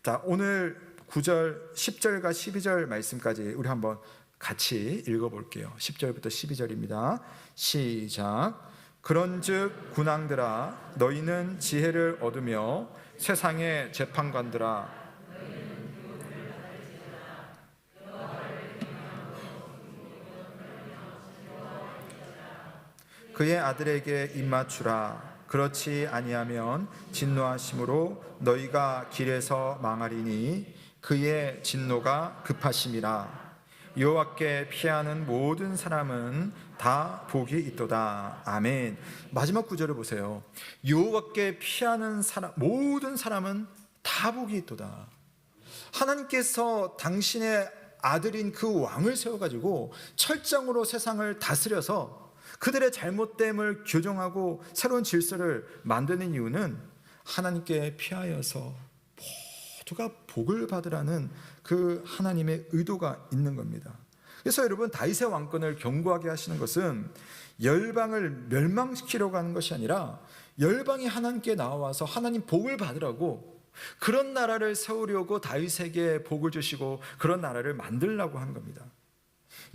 자, 오늘 9절, 10절과 12절 말씀까지 우리 한번 같이 읽어볼게요. 10절부터 12절입니다. 시작. 그런즉 군왕들아 너희는 지혜를 얻으며 세상의 재판관들아 그의 아들에게 입맞추라. 그렇지 아니하면 진노하심으로 너희가 길에서 망하리니 그의 진노가 급하심이라. 여호와께 피하는 모든 사람은 다 복이 있도다. 아멘. 마지막 구절을 보세요. 여호와께 피하는 모든 사람은 다 복이 있도다. 하나님께서 당신의 아들인 그 왕을 세워가지고 철장으로 세상을 다스려서 그들의 잘못됨을 교정하고 새로운 질서를 만드는 이유는 하나님께 피하여서 모두가 복을 받으라는 그 하나님의 의도가 있는 겁니다. 그래서 여러분 다윗의 왕권을 견고하게 하시는 것은 열방을 멸망시키려고 하는 것이 아니라 열방이 하나님께 나와서 하나님 복을 받으라고 그런 나라를 세우려고 다윗에게 복을 주시고 그런 나라를 만들려고 하는 겁니다.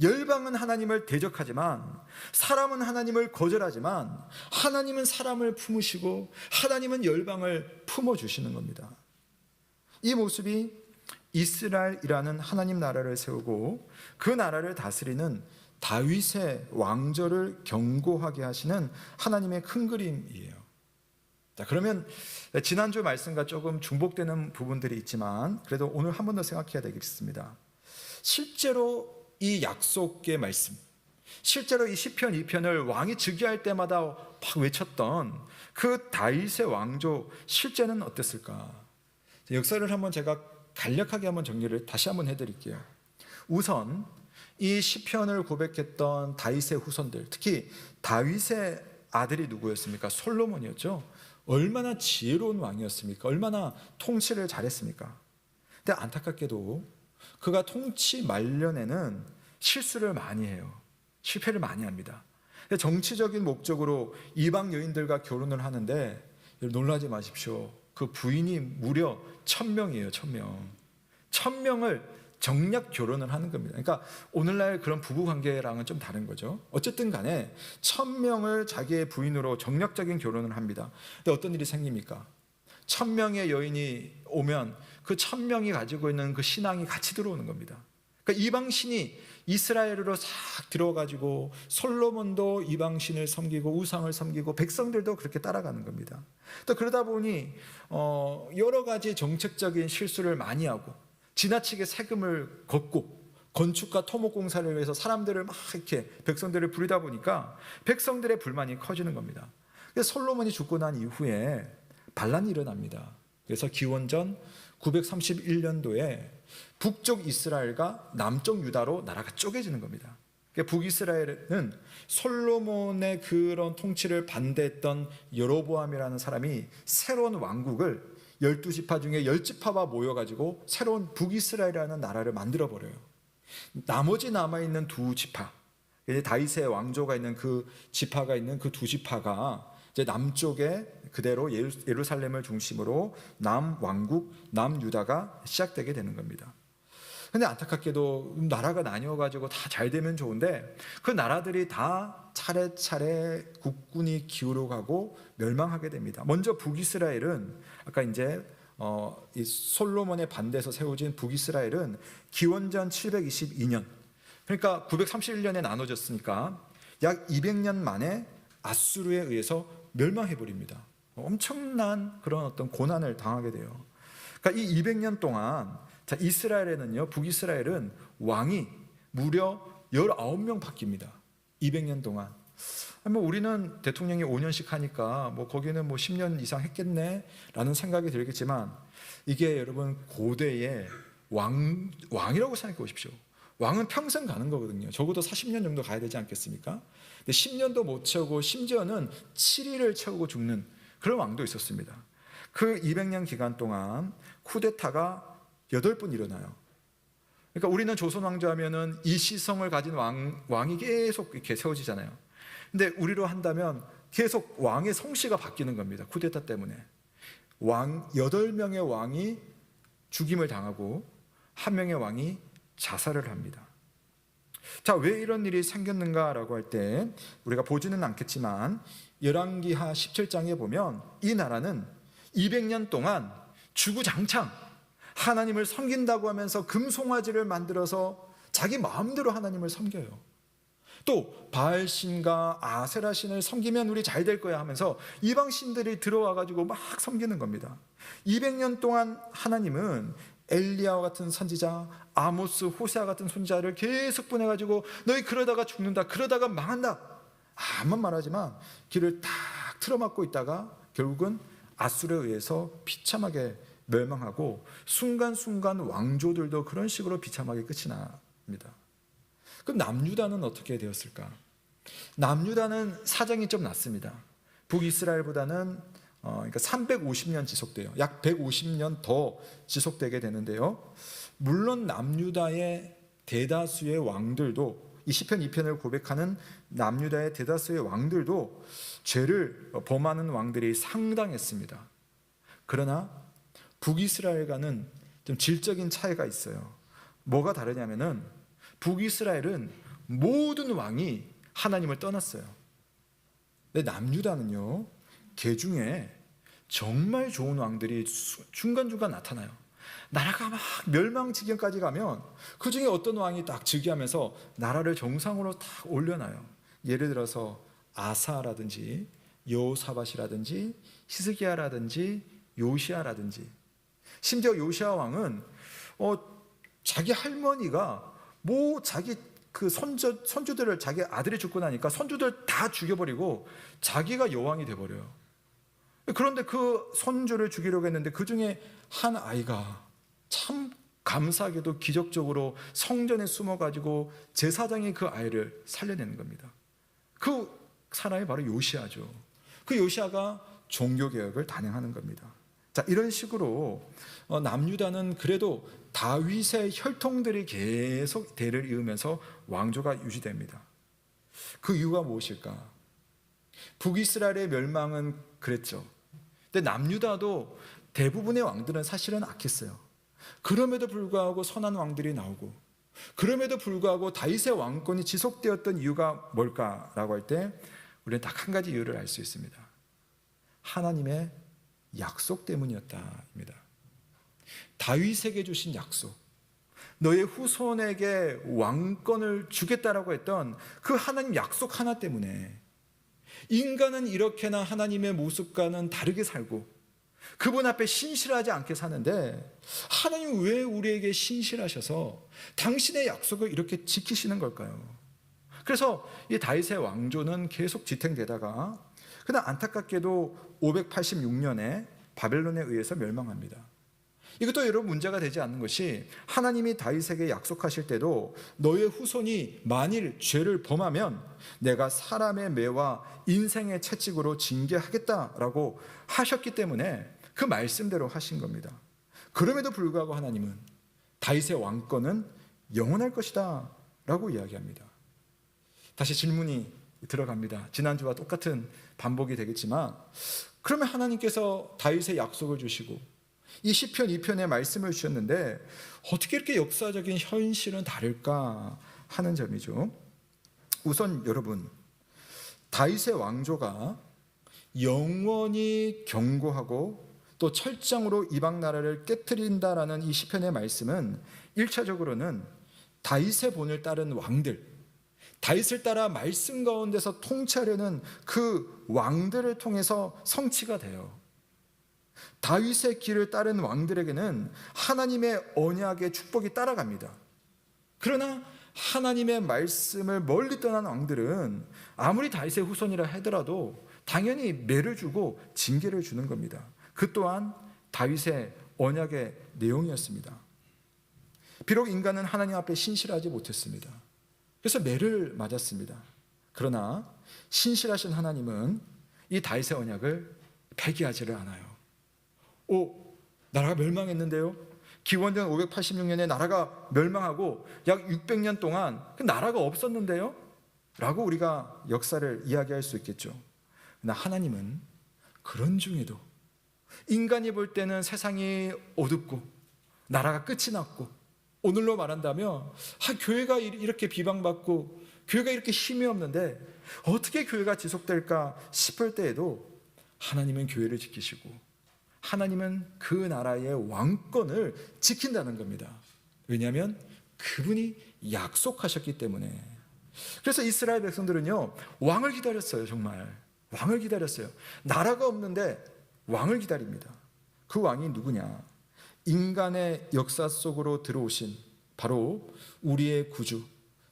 열방은 하나님을 대적하지만 사람은 하나님을 거절하지만 하나님은 사람을 품으시고 하나님은 열방을 품어주시는 겁니다. 이 모습이 이스라엘이라는 하나님 나라를 세우고 그 나라를 다스리는 다윗의 왕조를 견고하게 하시는 하나님의 큰 그림이에요. 자, 그러면 지난주 말씀과 조금 중복되는 부분들이 있지만 그래도 오늘 한 번 더 생각해야 되겠습니다. 실제로 이 약속의 말씀, 실제로 이 시편 2편을 왕이 즉위할 때마다 막 외쳤던 그 다윗의 왕조 실제는 어땠을까? 역사를 한번 제가 간략하게 한번 정리를 다시 한번 해드릴게요. 우선 이 시편을 고백했던 다윗의 후손들, 특히 다윗의 아들이 누구였습니까? 솔로몬이었죠. 얼마나 지혜로운 왕이었습니까? 얼마나 통치를 잘했습니까? 근데 안타깝게도 그가 통치 말년에는 실수를 많이 해요. 실패를 많이 합니다. 정치적인 목적으로 이방 여인들과 결혼을 하는데 놀라지 마십시오. 그 부인이 무려 1000명이에요. 1000명을 정략 결혼을 하는 겁니다. 그러니까 오늘날 그런 부부관계랑은 좀 다른 거죠. 어쨌든 간에 1000명을 자기의 부인으로 정략적인 결혼을 합니다. 근데 어떤 일이 생깁니까? 1000명의 여인이 오면 그 1000명이 가지고 있는 그 신앙이 같이 들어오는 겁니다. 그러니까 이방신이 이스라엘으로 싹 들어가지고 솔로몬도 이방신을 섬기고 우상을 섬기고 백성들도 그렇게 따라가는 겁니다. 또 그러다 보니 여러 가지 정책적인 실수를 많이 하고 지나치게 세금을 걷고 건축과 토목공사를 위해서 사람들을 막 이렇게 백성들을 부리다 보니까 백성들의 불만이 커지는 겁니다. 그래서 솔로몬이 죽고 난 이후에 반란이 일어납니다. 그래서 기원전 931년도에 북쪽 이스라엘과 남쪽 유다로 나라가 쪼개지는 겁니다. 북이스라엘은 솔로몬의 그런 통치를 반대했던 여로보암이라는 사람이 새로운 왕국을 12지파 중에 10지파가 모여가지고 새로운 북이스라엘이라는 나라를 만들어버려요. 나머지 남아있는 두 지파, 다윗의 왕조가 있는 그 지파가 있는 그 두 지파가 이제 남쪽에 그대로 예루살렘을 중심으로 남왕국, 남유다가 시작되게 되는 겁니다. 근데 안타깝게도 나라가 나뉘어가지고 다 잘 되면 좋은데 그 나라들이 다 차례차례 국군이 기울어가고 멸망하게 됩니다. 먼저 북이스라엘은 아까 이제 이 솔로몬의 반대에서 세워진 북이스라엘은 기원전 722년, 그러니까 931년에 나눠졌으니까 약 200년 만에 아수르에 의해서 멸망해 버립니다. 엄청난 그런 어떤 고난을 당하게 돼요. 그러니까 이 200년 동안 이스라엘에는요, 북이스라엘은 왕이 무려 19명 바뀝니다. 200년 동안. 뭐 우리는 대통령이 5년씩 하니까 뭐 거기는 뭐 10년 이상 했겠네라는 생각이 들겠지만 이게 여러분 고대의 왕이라고 생각해 보십시오. 왕은 평생 가는 거거든요. 적어도 40년 정도 가야 되지 않겠습니까? 근데 10년도 못 채우고 심지어는 7일을 채우고 죽는 그런 왕도 있었습니다. 그 200년 기간 동안 쿠데타가 8번 일어나요. 그러니까 우리는 조선 왕조하면은 이시성을 가진 왕이 계속 이렇게 세워지잖아요. 근데 우리로 한다면 계속 왕의 성씨가 바뀌는 겁니다. 쿠데타 때문에. 8명의 왕이 죽임을 당하고 1명의 왕이 자살을 합니다. 자, 왜 이런 일이 생겼는가라고 할 때 우리가 보지는 않겠지만 열왕기하 17장에 보면 이 나라는 200년 동안 주구장창 하나님을 섬긴다고 하면서 금송아지를 만들어서 자기 마음대로 하나님을 섬겨요. 또 바알신과 아세라신을 섬기면 우리 잘 될 거야 하면서 이방신들이 들어와가지고 막 섬기는 겁니다. 200년 동안 하나님은 엘리야와 같은 선지자, 아모스, 호세아 같은 선지자를 계속 보내가지고 너희 그러다가 죽는다, 그러다가 망한다 아무만 말하지만 길을 딱 틀어막고 있다가 결국은 아수르에 의해서 비참하게 멸망하고 순간순간 왕조들도 그런 식으로 비참하게 끝이 납니다. 그럼 남유다는 어떻게 되었을까? 남유다는 사정이 좀 낫습니다. 북이스라엘보다는 그러니까 350년 지속돼요. 약 150년 더 지속되게 되는데요. 물론 남유다의 대다수의 왕들도 이 시편 2편을 고백하는 남유다의 대다수의 왕들도 죄를 범하는 왕들이 상당했습니다. 그러나 북이스라엘과는 좀 질적인 차이가 있어요. 뭐가 다르냐면은 북이스라엘은 모든 왕이 하나님을 떠났어요. 근데 남유다는요, 개 중에 정말 좋은 왕들이 중간중간 나타나요. 나라가 막 멸망 지경까지 가면 그 중에 어떤 왕이 딱 즉위하면서 나라를 정상으로 딱 올려놔요. 예를 들어서 아사라든지 여호사밧이라든지 히스기야라든지 요시야라든지. 심지어 요시야 왕은 자기 할머니가 뭐 자기 그 선주들을 자기 아들이 죽고 나니까 선주들 다 죽여버리고 자기가 여왕이 돼버려요. 그런데 그 선주를 죽이려고 했는데 그 중에 한 아이가 참 감사하게도 기적적으로 성전에 숨어가지고 제사장이 그 아이를 살려내는 겁니다. 그 사람이 바로 요시야죠. 그 요시야가 종교개혁을 단행하는 겁니다. 자, 이런 식으로 남유다는 그래도 다윗의 혈통들이 계속 대를 이으면서 왕조가 유지됩니다. 그 이유가 무엇일까? 북이스라엘의 멸망은 그랬죠. 근데 남유다도 대부분의 왕들은 사실은 악했어요. 그럼에도 불구하고 선한 왕들이 나오고, 그럼에도 불구하고 다윗의 왕권이 지속되었던 이유가 뭘까라고 할 때 우리는 딱 한 가지 이유를 알 수 있습니다. 하나님의 약속 때문이었다입니다. 다윗에게 주신 약속, 너의 후손에게 왕권을 주겠다라고 했던 그 하나님 약속 하나 때문에 인간은 이렇게나 하나님의 모습과는 다르게 살고 그분 앞에 신실하지 않게 사는데 하나님 왜 우리에게 신실하셔서 당신의 약속을 이렇게 지키시는 걸까요? 그래서 이 다윗의 왕조는 계속 지탱되다가 그러나 안타깝게도 586년에 바벨론에 의해서 멸망합니다. 이것도 여러분 문제가 되지 않는 것이 하나님이 다윗에게 약속하실 때도 너의 후손이 만일 죄를 범하면 내가 사람의 매와 인생의 채찍으로 징계하겠다라고 하셨기 때문에 그 말씀대로 하신 겁니다. 그럼에도 불구하고 하나님은 다윗의 왕권은 영원할 것이다 라고 이야기합니다. 다시 질문이 들어갑니다. 지난주와 똑같은 반복이 되겠지만, 그러면 하나님께서 다윗의 약속을 주시고 이 시편 2편의 말씀을 주셨는데 어떻게 이렇게 역사적인 현실은 다를까 하는 점이죠. 우선 여러분, 다윗의 왕조가 영원히 견고하고 또 철장으로 이방 나라를 깨트린다라는 이 시편의 말씀은 1차적으로는 다윗의 본을 따른 왕들, 다윗을 따라 말씀 가운데서 통치하려는 그 왕들을 통해서 성취가 돼요. 다윗의 길을 따른 왕들에게는 하나님의 언약의 축복이 따라갑니다. 그러나 하나님의 말씀을 멀리 떠난 왕들은 아무리 다윗의 후손이라 하더라도 당연히 매를 주고 징계를 주는 겁니다. 그 또한 다윗의 언약의 내용이었습니다. 비록 인간은 하나님 앞에 신실하지 못했습니다. 그래서 매를 맞았습니다. 그러나 신실하신 하나님은 이 다윗의 언약을 폐기하지를 않아요. 나라가 멸망했는데요. 기원전 586년에 나라가 멸망하고 약 600년 동안 그 나라가 없었는데요 라고 우리가 역사를 이야기할 수 있겠죠. 그러나 하나님은 그런 중에도 인간이 볼 때는 세상이 어둡고 나라가 끝이 났고, 오늘로 말한다면 교회가 이렇게 비방받고 교회가 이렇게 힘이 없는데 어떻게 교회가 지속될까 싶을 때에도 하나님은 교회를 지키시고 하나님은 그 나라의 왕권을 지킨다는 겁니다. 왜냐하면 그분이 약속하셨기 때문에. 그래서 이스라엘 백성들은요, 왕을 기다렸어요. 정말 왕을 기다렸어요. 나라가 없는데 왕을 기다립니다. 그 왕이 누구냐? 인간의 역사 속으로 들어오신 바로 우리의 구주,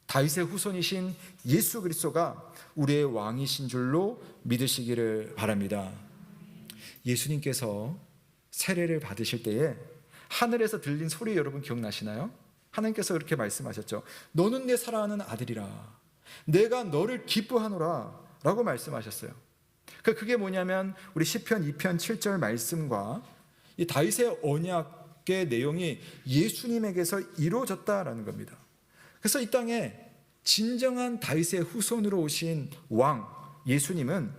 다윗의 후손이신 예수 그리스도가 우리의 왕이신 줄로 믿으시기를 바랍니다. 예수님께서 세례를 받으실 때에 하늘에서 들린 소리 여러분 기억나시나요? 하나님께서 그렇게 말씀하셨죠. 너는 내 사랑하는 아들이라, 내가 너를 기뻐하노라 라고 말씀하셨어요. 그게 뭐냐면 우리 시편 2편 7절 말씀과 이 다윗의 언약의 내용이 예수님에게서 이루어졌다라는 겁니다. 그래서 이 땅에 진정한 다윗의 후손으로 오신 왕 예수님은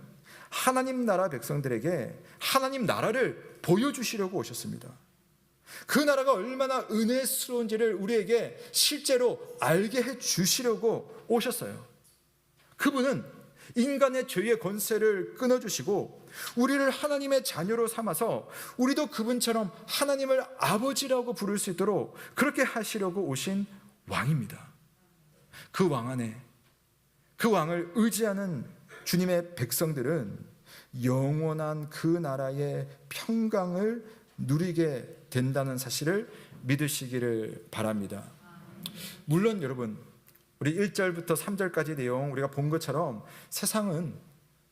하나님 나라 백성들에게 하나님 나라를 보여주시려고 오셨습니다. 그 나라가 얼마나 은혜스러운지를 우리에게 실제로 알게 해주시려고 오셨어요. 그분은 인간의 죄의 권세를 끊어주시고 우리를 하나님의 자녀로 삼아서 우리도 그분처럼 하나님을 아버지라고 부를 수 있도록 그렇게 하시려고 오신 왕입니다. 그 왕 안에, 그 왕을 의지하는 주님의 백성들은 영원한 그 나라의 평강을 누리게 된다는 사실을 믿으시기를 바랍니다. 물론 여러분, 우리 1절부터 3절까지 내용 우리가 본 것처럼 세상은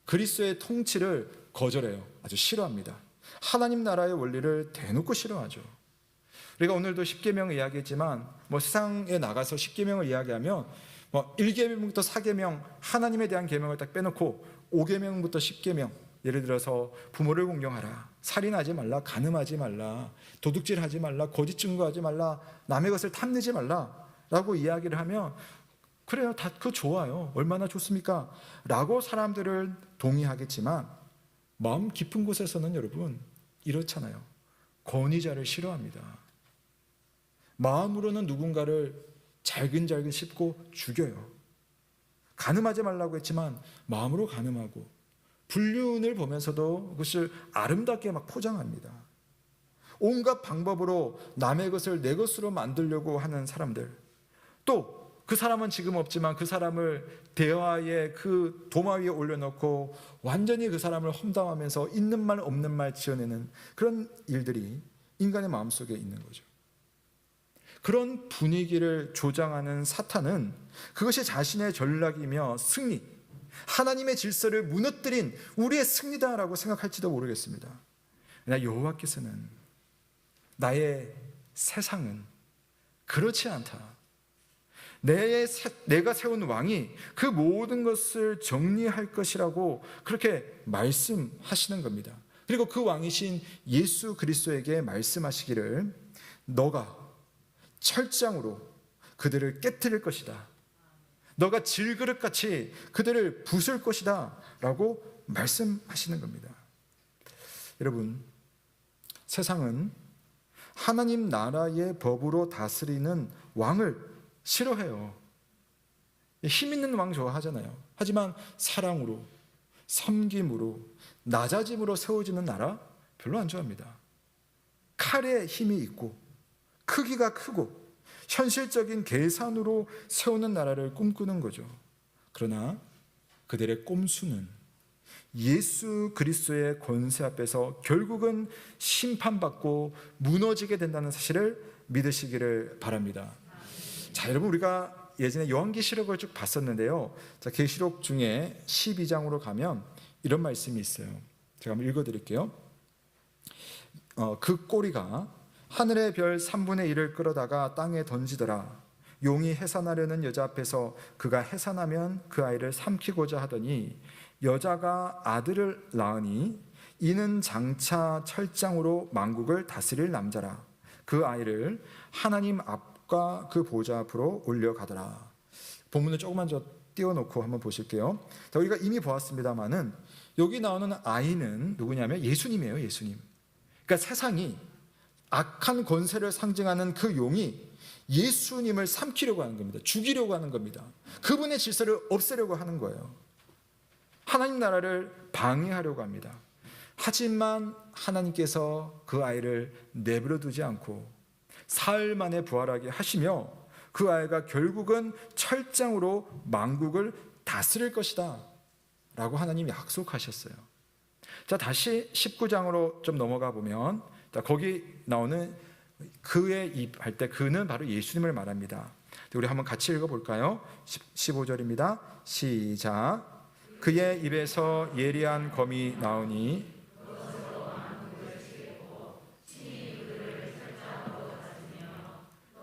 그리스도의 통치를 거절해요. 아주 싫어합니다. 하나님 나라의 원리를 대놓고 싫어하죠. 우리가 오늘도 십계명 이야기했지만 세상에 나가서 십계명을 이야기하면 1계명부터 4계명 하나님에 대한 계명을 딱 빼놓고 5계명부터 10계명, 예를 들어서 부모를 공경하라, 살인하지 말라, 간음하지 말라, 도둑질하지 말라, 거짓 증거하지 말라, 남의 것을 탐내지 말라 라고 이야기를 하면 그래요, 다 그거 좋아요, 얼마나 좋습니까? 라고 사람들을 동의하겠지만 마음 깊은 곳에서는 여러분 이렇잖아요. 권위자를 싫어합니다. 마음으로는 누군가를 잘근잘근 씹고 죽여요. 간음하지 말라고 했지만 마음으로 간음하고, 불륜을 보면서도 그것을 아름답게 막 포장합니다. 온갖 방법으로 남의 것을 내 것으로 만들려고 하는 사람들, 또 그 사람은 지금 없지만 그 사람을 대화의 그 도마 위에 올려놓고 완전히 그 사람을 험담하면서 있는 말 없는 말 지어내는 그런 일들이 인간의 마음속에 있는 거죠. 그런 분위기를 조장하는 사탄은 그것이 자신의 전략이며 승리, 하나님의 질서를 무너뜨린 우리의 승리다라고 생각할지도 모르겠습니다. 그러나 여호와께서는 나의 세상은 그렇지 않다. 내가 세운 왕이 그 모든 것을 정리할 것이라고 그렇게 말씀하시는 겁니다. 그리고 그 왕이신 예수 그리스도에게 말씀하시기를 너가 철장으로 그들을 깨뜨릴 것이다. 너가 질그릇같이 그들을 부술 것이다 라고 말씀하시는 겁니다. 여러분, 세상은 하나님 나라의 법으로 다스리는 왕을 싫어해요. 힘 있는 왕 좋아하잖아요. 하지만 사랑으로, 섬김으로, 낮아짐으로 세워지는 나라 별로 안 좋아합니다. 칼에 힘이 있고 크기가 크고 현실적인 계산으로 세우는 나라를 꿈꾸는 거죠. 그러나 그들의 꼼수는 예수 그리스도의 권세 앞에서 결국은 심판받고 무너지게 된다는 사실을 믿으시기를 바랍니다. 자, 여러분, 우리가 예전에 요한계시록을 쭉 봤었는데요. 자, 계시록 중에 12장으로 가면 이런 말씀이 있어요. 제가 한번 읽어드릴게요. 그 꼬리가 하늘의 별 3분의 1을 끌어다가 땅에 던지더라. 용이 해산하려는 여자 앞에서 그가 해산하면 그 아이를 삼키고자 하더니 여자가 아들을 낳으니 이는 장차 철장으로 만국을 다스릴 남자라. 그 아이를 하나님 앞과 그 보좌 앞으로 올려가더라. 본문을 조금만 띄워놓고 한번 보실게요. 자, 우리가 이미 보았습니다만은 여기 나오는 아이는 누구냐면 예수님이에요. 예수님. 그러니까 세상이 악한 권세를 상징하는 그 용이 예수님을 삼키려고 하는 겁니다. 죽이려고 하는 겁니다. 그분의 질서를 없애려고 하는 거예요. 하나님 나라를 방해하려고 합니다. 하지만 하나님께서 그 아이를 내버려 두지 않고 사흘 만에 부활하게 하시며 그 아이가 결국은 철장으로 만국을 다스릴 것이다 라고 하나님이 약속하셨어요. 자, 다시 19장으로 좀 넘어가 보면, 자, 거기 나오는 그의 입 할 때 그는 바로 예수님을 말합니다. 우리 한번 같이 읽어볼까요? 15절입니다. 시작. 그의 입에서 예리한 검이 나오니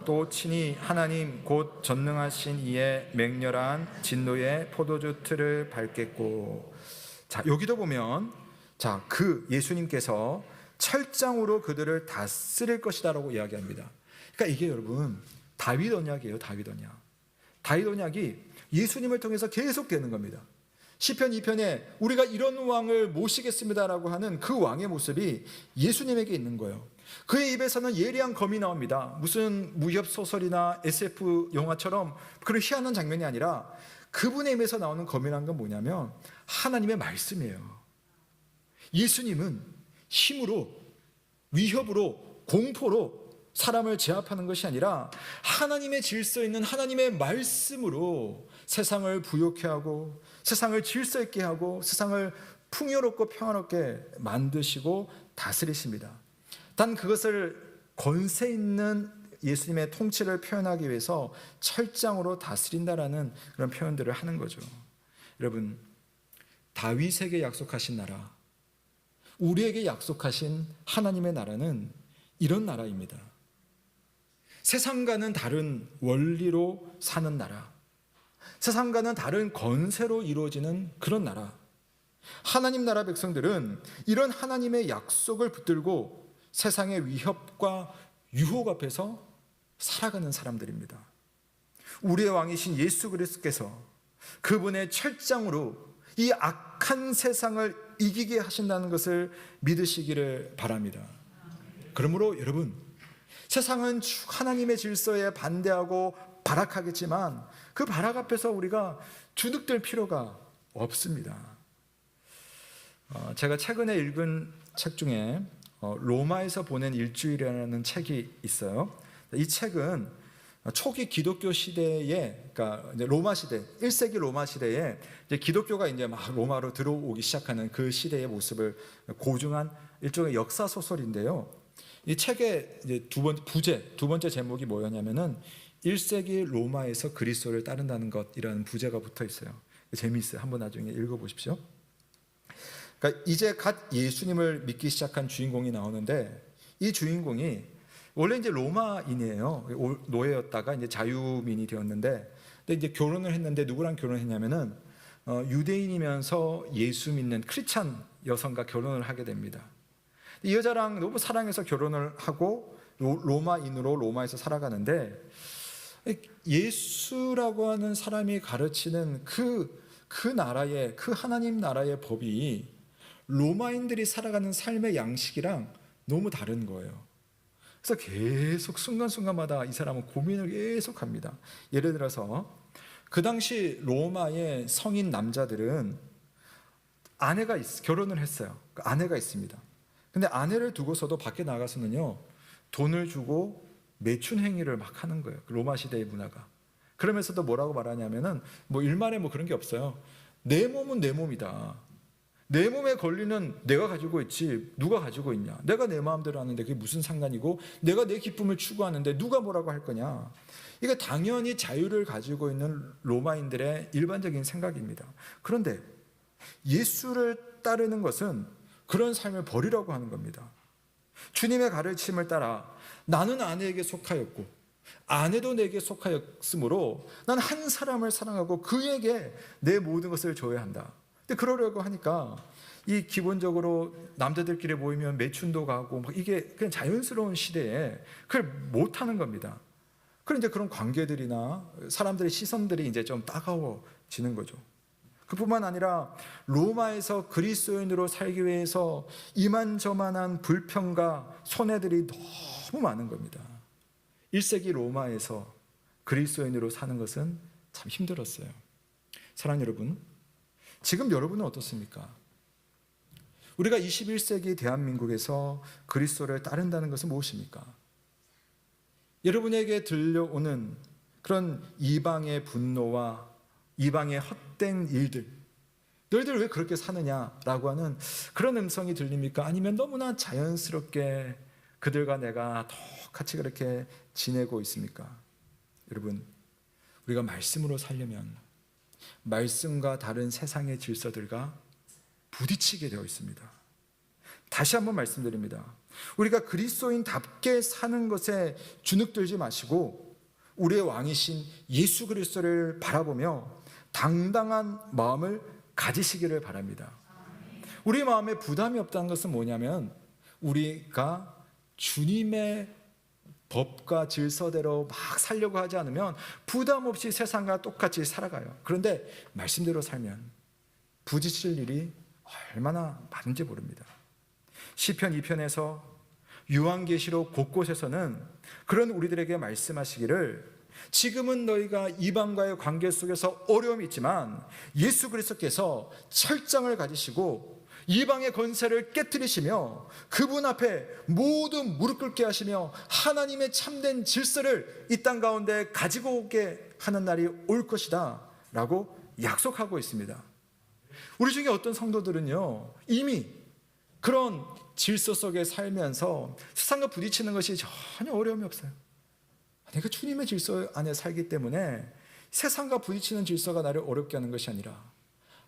또 친히 하나님 곧 전능하신 이의 맹렬한 진노의 포도주 틀을 밟겠고. 자, 여기도 보면, 자, 그 예수님께서 철장으로 그들을 다스릴 것이다라고 이야기합니다. 그러니까 이게 여러분 다윗 언약이에요. 다윗 언약. 다윗 언약이 예수님을 통해서 계속 되는 겁니다. 시편 2편에 우리가 이런 왕을 모시겠습니다라고 하는 그 왕의 모습이 예수님에게 있는 거예요. 그의 입에서는 예리한 검이 나옵니다. 무슨 무협 소설이나 SF 영화처럼 그런 희한한 장면이 아니라 그분의 입에서 나오는 검이라는 건 뭐냐면 하나님의 말씀이에요. 예수님은 힘으로, 위협으로, 공포로 사람을 제압하는 것이 아니라 하나님의 질서 있는 하나님의 말씀으로 세상을 부욕해 하고 세상을 질서 있게 하고 세상을 풍요롭고 평화롭게 만드시고 다스리십니다. 단 그것을 권세 있는 예수님의 통치를 표현하기 위해서 철장으로 다스린다라는 그런 표현들을 하는 거죠. 여러분, 다윗에게 약속하신 나라, 우리에게 약속하신 하나님의 나라는 이런 나라입니다. 세상과는 다른 원리로 사는 나라, 세상과는 다른 권세로 이루어지는 그런 나라. 하나님 나라 백성들은 이런 하나님의 약속을 붙들고 세상의 위협과 유혹 앞에서 살아가는 사람들입니다. 우리의 왕이신 예수 그리스도께서 그분의 철장으로 이 악한 세상을 이기게 하신다는 것을 믿으시기를 바랍니다. 그러므로 여러분, 세상은 하나님의 질서에 반대하고 발악하겠지만 그 발악 앞에서 우리가 주눅들 필요가 없습니다. 제가 최근에 읽은 책 중에 로마에서 보낸 일주일이라는 책이 있어요. 이 책은 초기 기독교 시대에, 그러니까 이제 로마 시대, 1세기 로마 시대에 이제 기독교가 이제 막 로마로 들어오기 시작하는 그 시대의 모습을 고증한 일종의 역사 소설인데요. 이 책의 이제 두 번째 제목이 뭐였냐면은 1세기 로마에서 그리스도를 따른다는 것이라는 부제가 붙어 있어요. 재미있어요. 한번 나중에 읽어보십시오. 그러니까 이제 갓 예수님을 믿기 시작한 주인공이 나오는데 이 주인공이 원래 이제 로마인이에요. 노예였다가 이제 자유민이 되었는데, 근데 이제 결혼을 했는데 누구랑 결혼했냐면은 유대인이면서 예수 믿는 크리스찬 여성과 결혼을 하게 됩니다. 이 여자랑 너무 사랑해서 결혼을 하고 로마인으로 로마에서 살아가는데, 예수라고 하는 사람이 가르치는 그 나라의, 그 하나님 나라의 법이 로마인들이 살아가는 삶의 양식이랑 너무 다른 거예요. 그래서 계속 순간순간마다 이 사람은 고민을 계속 합니다. 예를 들어서 그 당시 로마의 성인 남자들은 결혼을 했어요. 아내가 있습니다. 근데 아내를 두고서도 밖에 나가서는요, 돈을 주고 매춘 행위를 막 하는 거예요. 로마 시대의 문화가. 그러면서도 뭐라고 말하냐면은 일말에 그런 게 없어요. 내 몸은 내 몸이다. 내 몸에 권리는 내가 가지고 있지 누가 가지고 있냐. 내가 내 마음대로 하는데 그게 무슨 상관이고, 내가 내 기쁨을 추구하는데 누가 뭐라고 할 거냐. 이게 당연히 자유를 가지고 있는 로마인들의 일반적인 생각입니다. 그런데 예수를 따르는 것은 그런 삶을 버리라고 하는 겁니다. 주님의 가르침을 따라 나는 아내에게 속하였고 아내도 내게 속하였으므로 난 한 사람을 사랑하고 그에게 내 모든 것을 줘야 한다. 근데 그러려고 하니까 이 기본적으로 남자들끼리 모이면 매춘도 가고 이게 그냥 자연스러운 시대에 그걸 못 하는 겁니다. 그럼 이제 그런 관계들이나 사람들의 시선들이 이제 좀 따가워지는 거죠. 그뿐만 아니라 로마에서 그리스도인으로 살기 위해서 이만저만한 불평과 손해들이 너무 많은 겁니다. 1세기 로마에서 그리스도인으로 사는 것은 참 힘들었어요. 사랑하는 여러분, 지금 여러분은 어떻습니까? 우리가 21세기 대한민국에서 그리스도를 따른다는 것은 무엇입니까? 여러분에게 들려오는 그런 이방의 분노와 이방의 헛된 일들, 너희들 왜 그렇게 사느냐라고 하는 그런 음성이 들립니까? 아니면 너무나 자연스럽게 그들과 내가 똑같이 그렇게 지내고 있습니까? 여러분, 우리가 말씀으로 살려면 말씀과 다른 세상의 질서들과 부딪히게 되어 있습니다. 다시 한번 말씀드립니다. 우리가 그리스도인답게 사는 것에 주눅들지 마시고 우리의 왕이신 예수 그리스도를 바라보며 당당한 마음을 가지시기를 바랍니다. 우리 마음에 부담이 없다는 것은 뭐냐면 우리가 주님의 법과 질서대로 막 살려고 하지 않으면 부담 없이 세상과 똑같이 살아가요. 그런데 말씀대로 살면 부딪힐 일이 얼마나 많은지 모릅니다. 시편 2편에서 요한계시록 곳곳에서는 그런 우리들에게 말씀하시기를 지금은 너희가 이방과의 관계 속에서 어려움이 있지만 예수 그리스도께서 철장을 가지시고 이방의 권세를 깨뜨리시며 그분 앞에 모두 무릎 꿇게 하시며 하나님의 참된 질서를 이 땅 가운데 가지고 오게 하는 날이 올 것이다 라고 약속하고 있습니다. 우리 중에 어떤 성도들은요, 이미 그런 질서 속에 살면서 세상과 부딪히는 것이 전혀 어려움이 없어요. 내가 주님의 질서 안에 살기 때문에 세상과 부딪히는 질서가 나를 어렵게 하는 것이 아니라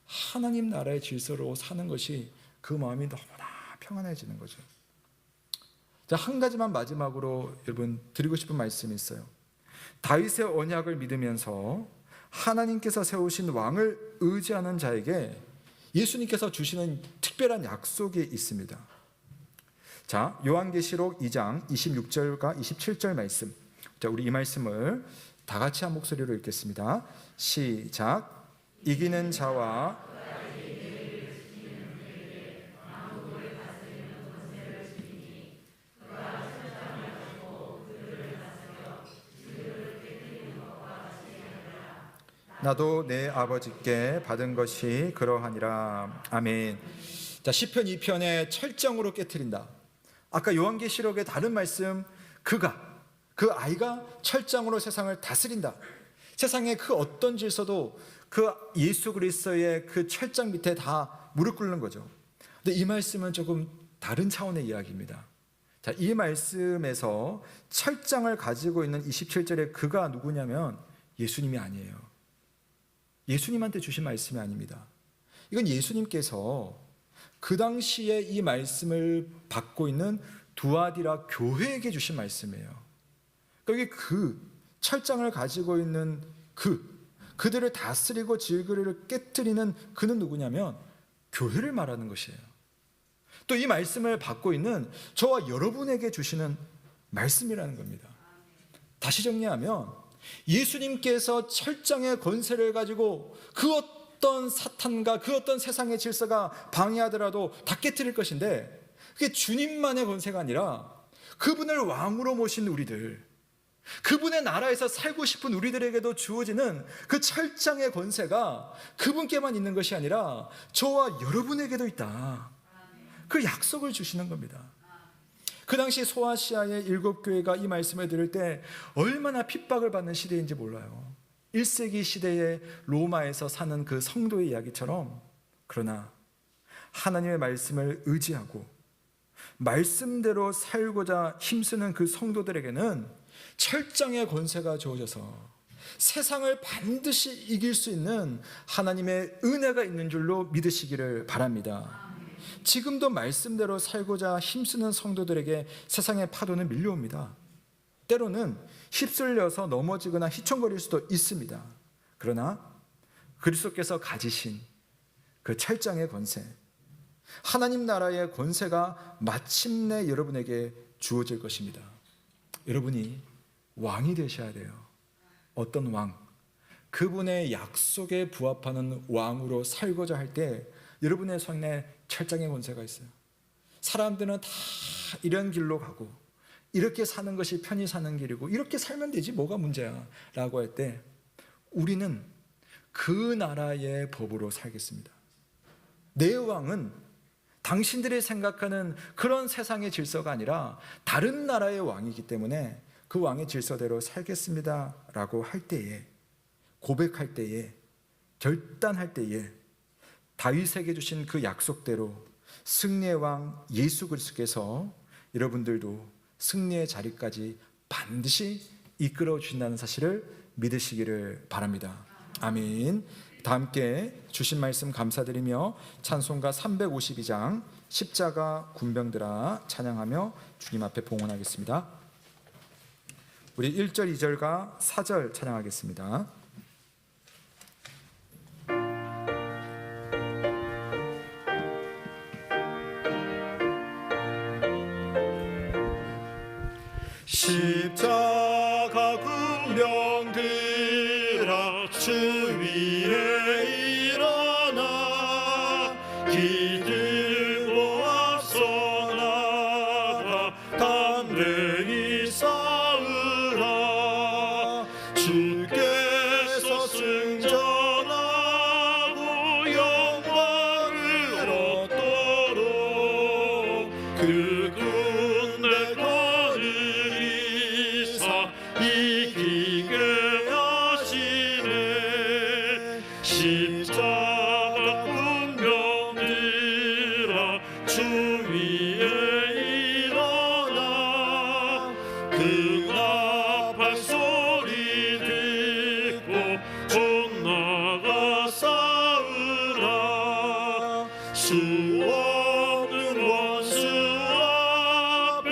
하나님 나라의 질서로 사는 것이 그 마음이 너무나 평안해지는 거죠. 자, 한 가지만 마지막으로 여러분 드리고 싶은 말씀이 있어요. 다윗의 언약을 믿으면서 하나님께서 세우신 왕을 의지하는 자에게 예수님께서 주시는 특별한 약속이 있습니다. 자, 요한계시록 2장 26절과 27절 말씀. 자, 우리 이 말씀을 다 같이 한 목소리로 읽겠습니다. 시작. 이기는 자와 나도 내 아버지께 받은 것이 그러하니라. 아멘. 자, 시편 2편의 철장으로 깨트린다. 아까 요한계시록의 다른 말씀, 그 아이가 철장으로 세상을 다스린다. 세상의 그 어떤 질서도 그 예수 그리스도의 그 철장 밑에 다 무릎 꿇는 거죠. 근데 이 말씀은 조금 다른 차원의 이야기입니다. 자, 이 말씀에서 철장을 가지고 있는 27절의 그가 누구냐면 예수님이 아니에요. 예수님한테 주신 말씀이 아닙니다. 이건 예수님께서 그 당시에 이 말씀을 받고 있는 두아디라 교회에게 주신 말씀이에요. 그러니까 그 철장을 가지고 있는 그들을 다스리고 질그리를 깨뜨리는 그는 누구냐면 교회를 말하는 것이에요. 또 이 말씀을 받고 있는 저와 여러분에게 주시는 말씀이라는 겁니다. 다시 정리하면 예수님께서 철장의 권세를 가지고 그 어떤 사탄과 그 어떤 세상의 질서가 방해하더라도 다 깨뜨릴 것인데, 그게 주님만의 권세가 아니라 그분을 왕으로 모신 우리들, 그분의 나라에서 살고 싶은 우리들에게도 주어지는 그 철장의 권세가 그분께만 있는 것이 아니라 저와 여러분에게도 있다. 그 약속을 주시는 겁니다. 그 당시 소아시아의 7교회가 이 말씀을 들을 때 얼마나 핍박을 받는 시대인지 몰라요. 1세기 시대의 로마에서 사는 그 성도의 이야기처럼, 그러나 하나님의 말씀을 의지하고 말씀대로 살고자 힘쓰는 그 성도들에게는 철장의 권세가 주어져서 세상을 반드시 이길 수 있는 하나님의 은혜가 있는 줄로 믿으시기를 바랍니다. 지금도 말씀대로 살고자 힘쓰는 성도들에게 세상의 파도는 밀려옵니다. 때로는 휩쓸려서 넘어지거나 휘청거릴 수도 있습니다. 그러나 그리스도께서 가지신 그 철장의 권세, 하나님 나라의 권세가 마침내 여러분에게 주어질 것입니다. 여러분이 왕이 되셔야 돼요. 어떤 왕? 그분의 약속에 부합하는 왕으로 살고자 할 때 여러분의 손에 철장의 권세가 있어요. 사람들은 다 이런 길로 가고 이렇게 사는 것이 편히 사는 길이고 이렇게 살면 되지 뭐가 문제야 라고 할 때 우리는 그 나라의 법으로 살겠습니다. 내 왕은 당신들이 생각하는 그런 세상의 질서가 아니라 다른 나라의 왕이기 때문에 그 왕의 질서대로 살겠습니다 라고 할 때에, 고백할 때에, 결단할 때에 다윗에게 주신 그 약속대로 승리의 왕 예수 그리스도께서 여러분들도 승리의 자리까지 반드시 이끌어 주신다는 사실을 믿으시기를 바랍니다. 아멘. 다 함께 주신 말씀 감사드리며 찬송가 352장 십자가 군병들아 찬양하며 주님 앞에 봉헌하겠습니다. 우리 1절 2절과 4절 찬양하겠습니다. 십자가 군병들아 주 위에 일어나 기들고 앞서 나가 담대히 싸우라. 주께서 승전하고 영광을 얻도록 그 군대 거느리사 이기게 하시네. 십자가 군병들아 주 위에 일어나 응답할 소리 듣고 총 나가 싸우라. 수 없는 원수 앞에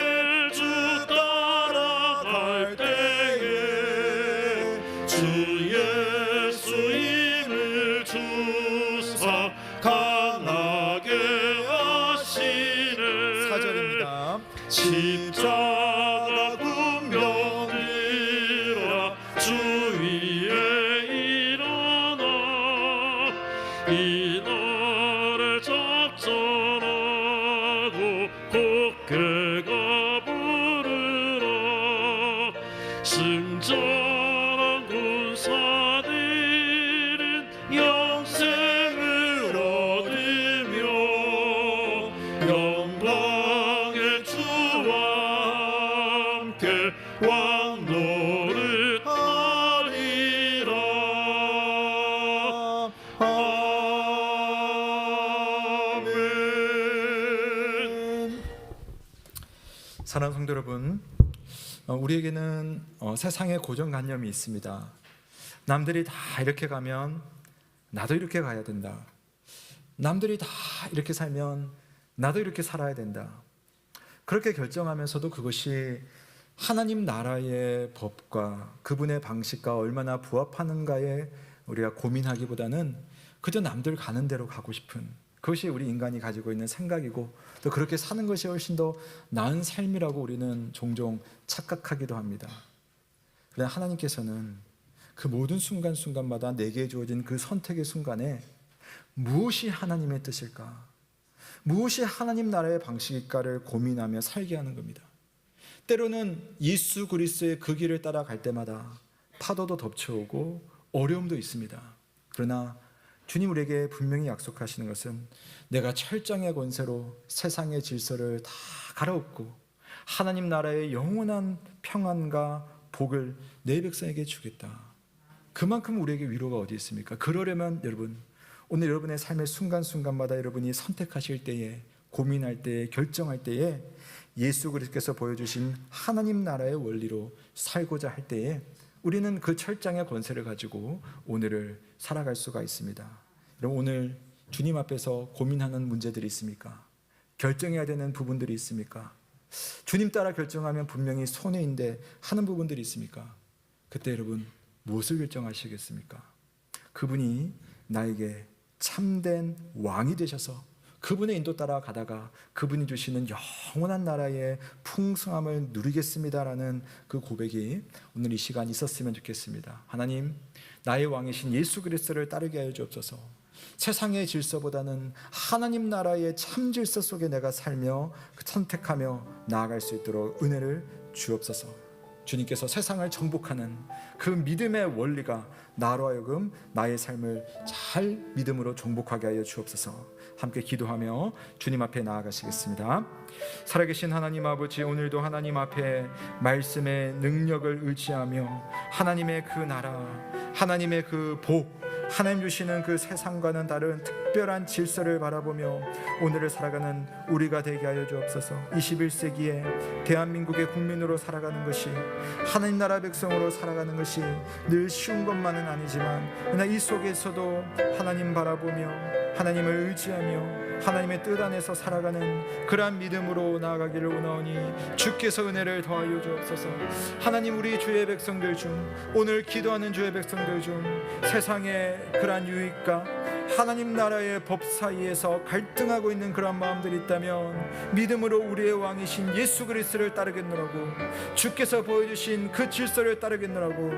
주 따라갈 때에 주 예수 힘을 주사 강하게 하시네. 4절입니다. 십자가 군병들아 주 위에 일어나 이 나라를 작전하고 곡해가 부르라. 승전한 군사들은 영생을 얻으며 영광의 주와 함께 왕노릇 하리라. 아멘. 사랑하는 성도 여러분, 우리에게는 세상의 고정관념이 있습니다. 남들이 다 이렇게 가면 나도 이렇게 가야 된다. 남들이 다 이렇게 살면 나도 이렇게 살아야 된다. 그렇게 결정하면서도 그것이 하나님 나라의 법과 그분의 방식과 얼마나 부합하는가에 우리가 고민하기보다는 그저 남들 가는 대로 가고 싶은, 그것이 우리 인간이 가지고 있는 생각이고 또 그렇게 사는 것이 훨씬 더 나은 삶이라고 우리는 종종 착각하기도 합니다. 그러나 하나님께서는 그 모든 순간순간마다 내게 주어진 그 선택의 순간에 무엇이 하나님의 뜻일까, 무엇이 하나님 나라의 방식일까를 고민하며 살게 하는 겁니다. 때로는 예수 그리스도의 그 길을 따라갈 때마다 파도도 덮쳐오고 어려움도 있습니다. 그러나 주님 우리에게 분명히 약속하시는 것은 내가 철장의 권세로 세상의 질서를 다 갈아엎고 하나님 나라의 영원한 평안과 복을 내 백성에게 주겠다. 그만큼 우리에게 위로가 어디 있습니까? 그러려면 여러분, 오늘 여러분의 삶의 순간순간마다 여러분이 선택하실 때에, 고민할 때에, 결정할 때에 예수 그리스도께서 보여주신 하나님 나라의 원리로 살고자 할 때에 우리는 그 철장의 권세를 가지고 오늘을 살아갈 수가 있습니다. 여러분, 오늘 주님 앞에서 고민하는 문제들이 있습니까? 결정해야 되는 부분들이 있습니까? 주님 따라 결정하면 분명히 손해인데 하는 부분들이 있습니까? 그때 여러분 무엇을 결정하시겠습니까? 그분이 나에게 참된 왕이 되셔서 그분의 인도 따라 가다가 그분이 주시는 영원한 나라의 풍성함을 누리겠습니다라는 그 고백이 오늘 이 시간 있었으면 좋겠습니다. 하나님, 나의 왕이신 예수 그리스도를 따르게 하여 주옵소서. 세상의 질서보다는 하나님 나라의 참 질서 속에 내가 살며 선택하며 나아갈 수 있도록 은혜를 주옵소서. 주님께서 세상을 정복하는 그 믿음의 원리가 나로 하여금 나의 삶을 잘 믿음으로 정복하게 하여 주옵소서. 함께 기도하며 주님 앞에 나아가시겠습니다. 살아계신 하나님 아버지, 오늘도 하나님 앞에 말씀의 능력을 의지하며 하나님의 그 나라, 하나님의 그 복, 하나님 주시는 그 세상과는 다른 특별한 질서를 바라보며 오늘을 살아가는 우리가 되게 하여 주옵소서. 21세기에 대한민국의 국민으로 살아가는 것이, 하나님 나라 백성으로 살아가는 것이 늘 쉬운 것만은 아니지만 그러나 이 속에서도 하나님 바라보며 하나님을 의지하며 하나님의 뜻 안에서 살아가는 그러한 믿음으로 나아가기를 원하오니 주께서 은혜를 더하여 주옵소서. 하나님, 우리 주의 백성들 중, 오늘 기도하는 주의 백성들 중 세상의 그러한 유익과 하나님 나라의 법 사이에서 갈등하고 있는 그러한 마음들이 있다면 믿음으로 우리의 왕이신 예수 그리스도를 따르겠노라고, 주께서 보여주신 그 질서를 따르겠노라고,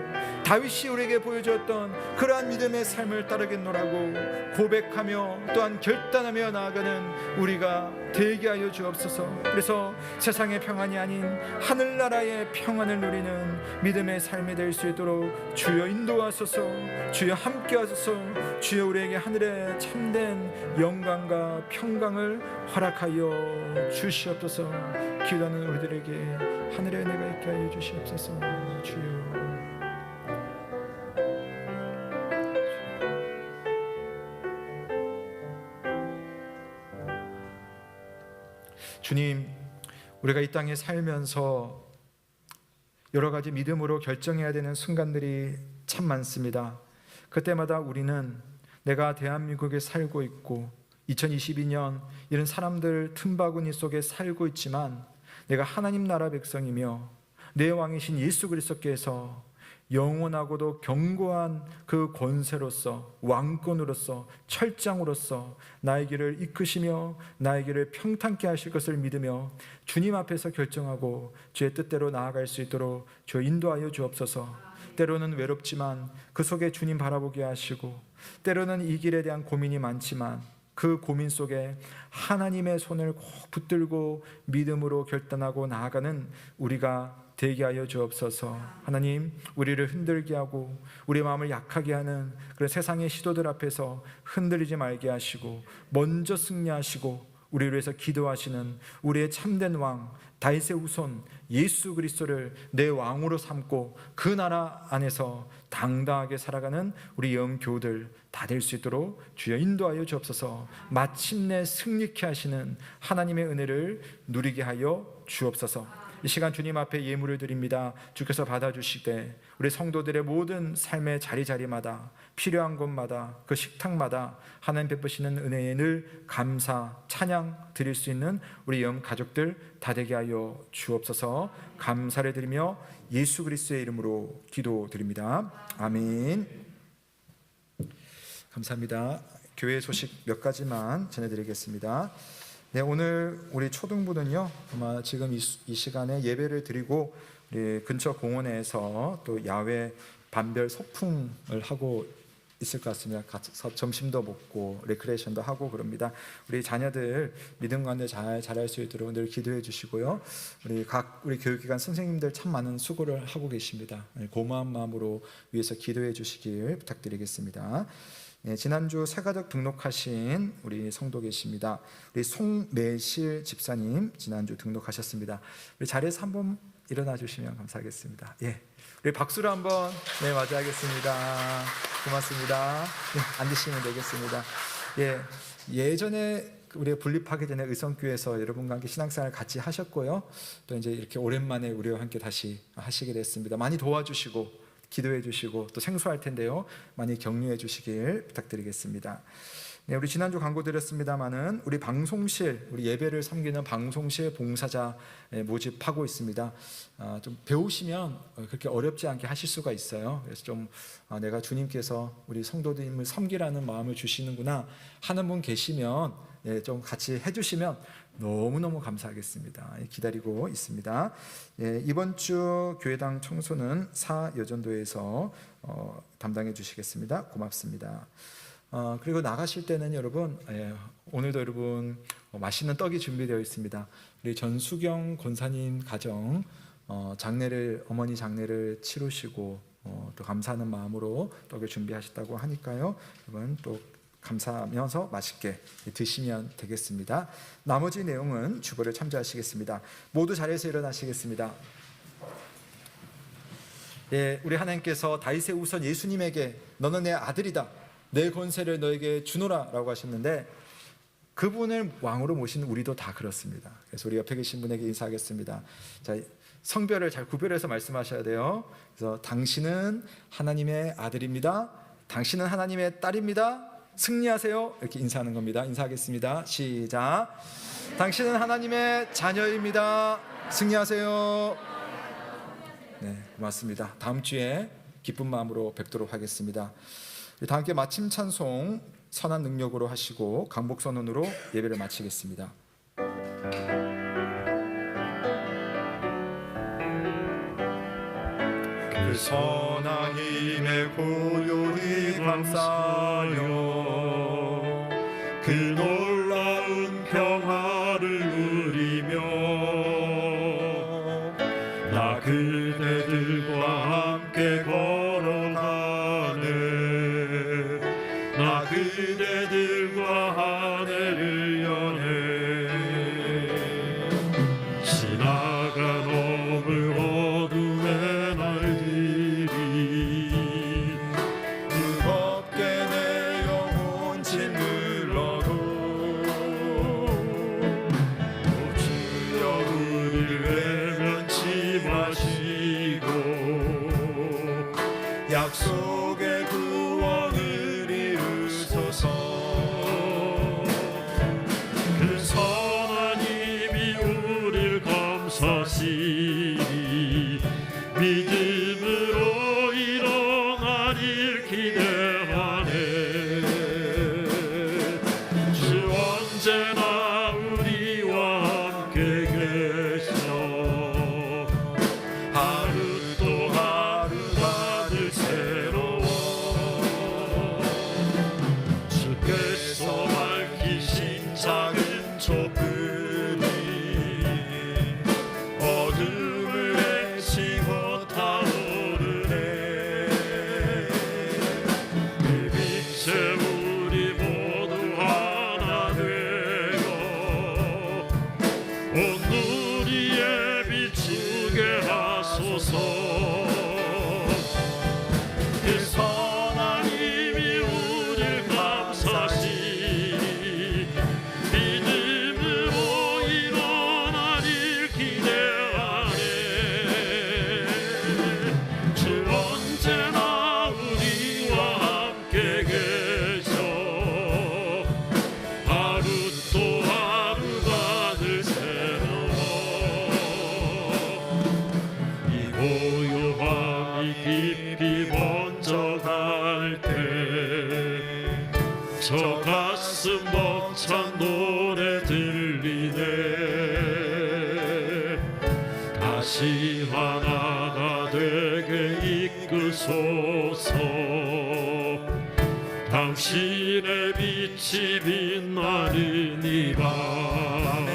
다윗이 우리에게 보여주었던 그러한 믿음의 삶을 따르겠노라고 고백하며 또한 결단하며 나아가는 우리가 되게 하여 주옵소서. 그래서 세상의 평안이 아닌 하늘나라의 평안을 누리는 믿음의 삶이 될 수 있도록 주여 인도하소서. 주여 함께하소서. 주여 우리에게 하늘의 참된 영광과 평강을 허락하여 주시옵소서. 기도하는 우리들에게 하늘의 은혜가 있게 하여 주시옵소서. 주여. 주님, 우리가 이 땅에 살면서 여러 가지 믿음으로 결정해야 되는 순간들이 참 많습니다. 그때마다 우리는 내가 대한민국에 살고 있고 2022년 이런 사람들 틈바구니 속에 살고 있지만 내가 하나님 나라 백성이며 내 왕이신 예수 그리스도께서 영원하고도 견고한 그 권세로서, 왕권으로서, 철장으로서 나의 길을 이끄시며 나의 길을 평탄케 하실 것을 믿으며 주님 앞에서 결정하고 주의 뜻대로 나아갈 수 있도록 주여 인도하여 주옵소서. 때로는 외롭지만 그 속에 주님 바라보게 하시고, 때로는 이 길에 대한 고민이 많지만 그 고민 속에 하나님의 손을 꼭 붙들고 믿음으로 결단하고 나아가는 우리가 되게 하여 주옵소서. 하나님, 우리를 흔들게 하고 우리 마음을 약하게 하는 그런 세상의 시도들 앞에서 흔들리지 말게 하시고 먼저 승리하시고 우리를 위해서 기도하시는 우리의 참된 왕 다윗의 후손 예수 그리스도를 내 왕으로 삼고 그 나라 안에서 당당하게 살아가는 우리 영교들 다 될 수 있도록 주여 인도하여 주옵소서. 마침내 승리케 하시는 하나님의 은혜를 누리게 하여 주옵소서. 이 시간 주님 앞에 예물을 드립니다. 주께서 받아주시되 우리 성도들의 모든 삶의 자리자리마다 필요한 곳마다 그 식탁마다 하나님 베푸시는 은혜에 늘 감사, 찬양 드릴 수 있는 우리 영 가족들 다 되게 하여 주옵소서. 감사를 드리며 예수 그리스도의 이름으로 기도드립니다. 아멘. 감사합니다. 교회 소식 몇 가지만 전해드리겠습니다. 네, 오늘 우리 초등부는요, 아마 지금 이 시간에 예배를 드리고 우리 근처 공원에서 또 야외 반별 소풍을 하고 있을 것 같습니다. 가서 점심도 먹고 레크레이션도 하고 그럽니다. 우리 자녀들 믿음 가운데 잘 자랄 수 있도록 늘 기도해 주시고요. 우리 교육기관 선생님들 참 많은 수고를 하고 계십니다. 고마운 마음으로 위해서 기도해 주시길 부탁드리겠습니다. 네, 지난주 새가족 등록하신 우리 성도 계십니다. 우리 송매실 집사님 지난주 등록하셨습니다. 우리 자리에서 한번 일어나 주시면 감사하겠습니다. 예, 우리 박수로 한번 맞이하겠습니다. 고맙습니다. 네, 앉으시면 되겠습니다. 예, 예전에 우리가 분립하기 전에 의성교회에서 여러분과 함께 신앙생활 같이 하셨고요. 또 이제 이렇게 오랜만에 우리와 함께 다시 하시게 됐습니다. 많이 도와주시고 기도해 주시고 또 생소할 텐데요, 많이 격려해 주시길 부탁드리겠습니다. 네, 우리 지난주 광고 드렸습니다마는 우리 방송실, 우리 예배를 섬기는 방송실 봉사자 모집하고 있습니다. 좀 배우시면 그렇게 어렵지 않게 하실 수가 있어요. 그래서 좀 내가 주님께서 우리 성도님을 섬기라는 마음을 주시는구나 하는 분 계시면 좀 같이 해주시면 너무너무 감사하겠습니다. 기다리고 있습니다. 이번 주 교회당 청소는 사여전도에서 담당해 주시겠습니다. 고맙습니다. 그리고 나가실 때는 여러분, 오늘도 여러분 맛있는 떡이 준비되어 있습니다. 우리 전수경 권사님 가정 어머니 장례를 치르시고 또 감사하는 마음으로 떡을 준비하셨다고 하니까요, 여러분 또 감사하면서 맛있게 드시면 되겠습니다. 나머지 내용은 주보를 참조하시겠습니다. 모두 자리에서 일어나시겠습니다. 예, 우리 하나님께서 다윗의 우선 예수님에게 너는 내 아들이다, 내 권세를 너에게 주노라 라고 하셨는데 그분을 왕으로 모시는 우리도 다 그렇습니다. 그래서 우리 옆에 계신 분에게 인사하겠습니다. 자, 성별을 잘 구별해서 말씀하셔야 돼요. 그래서 당신은 하나님의 아들입니다, 당신은 하나님의 딸입니다, 승리하세요, 이렇게 인사하는 겁니다. 인사하겠습니다. 시작. 당신은 하나님의 자녀입니다. 승리하세요. 네, 고맙습니다. 다음 주에 기쁜 마음으로 뵙도록 하겠습니다. 다 함께 마침 찬송 선한 능력으로 하시고 강복 선언으로 예배를 마치겠습니다. 그 선한 힘에 고요히 감싸요 그 놀라운 평화를 누리며 나 그대들과 함께 걸어가네 나 그대들과 하늘을 여네 지나간 어물 어둠의 날들이 무겁게 내 영혼 짓눌러도 주여 우리를 외면치 마시고 약속의 구원을 이루소서 그 선한 힘이 우릴 감싸시니 믿음으로 일어나길 기대하네 주 언제나 우리와 함께 계셔 하루 또 하루가 늘 새로워 주께서 밝히신 작은 촛불이 어둠을 헤치고 타오르네 그 빛에 우리 모두 하나 되어 온 우리의 비추게 하소서 그 선한 힘이 우릴 감싸시니 믿음으로 일어나길 기대하네 다시 하나가 되게 이끄소서. 당신의 빛이 빛나는 이밤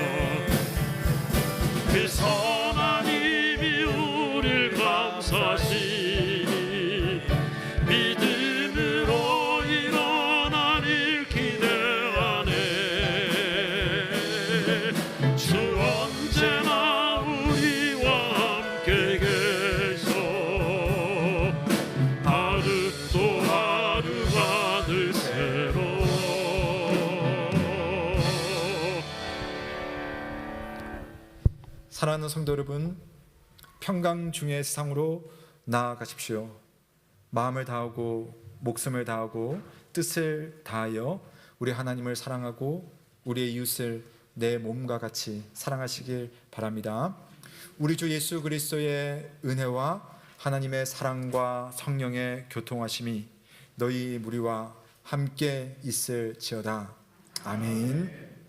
그 선하님이 우릴 감사시니 믿음으로 일어나길 기대하네. 주 언제나 우리와 함께 계셔 하루 또 하루가 늘 새로워. 사랑하는 성도 여러분, 평강 중의 세상으로 나아가십시오. 마음을 다하고 목숨을 다하고 뜻을 다하여 우리 하나님을 사랑하고 우리의 이웃을 내 몸과 같이 사랑하시길 바랍니다. 우리 주 예수 그리스도의 은혜와 하나님의 사랑과 성령의 교통하심이 너희 무리와 함께 있을지어다. 아멘.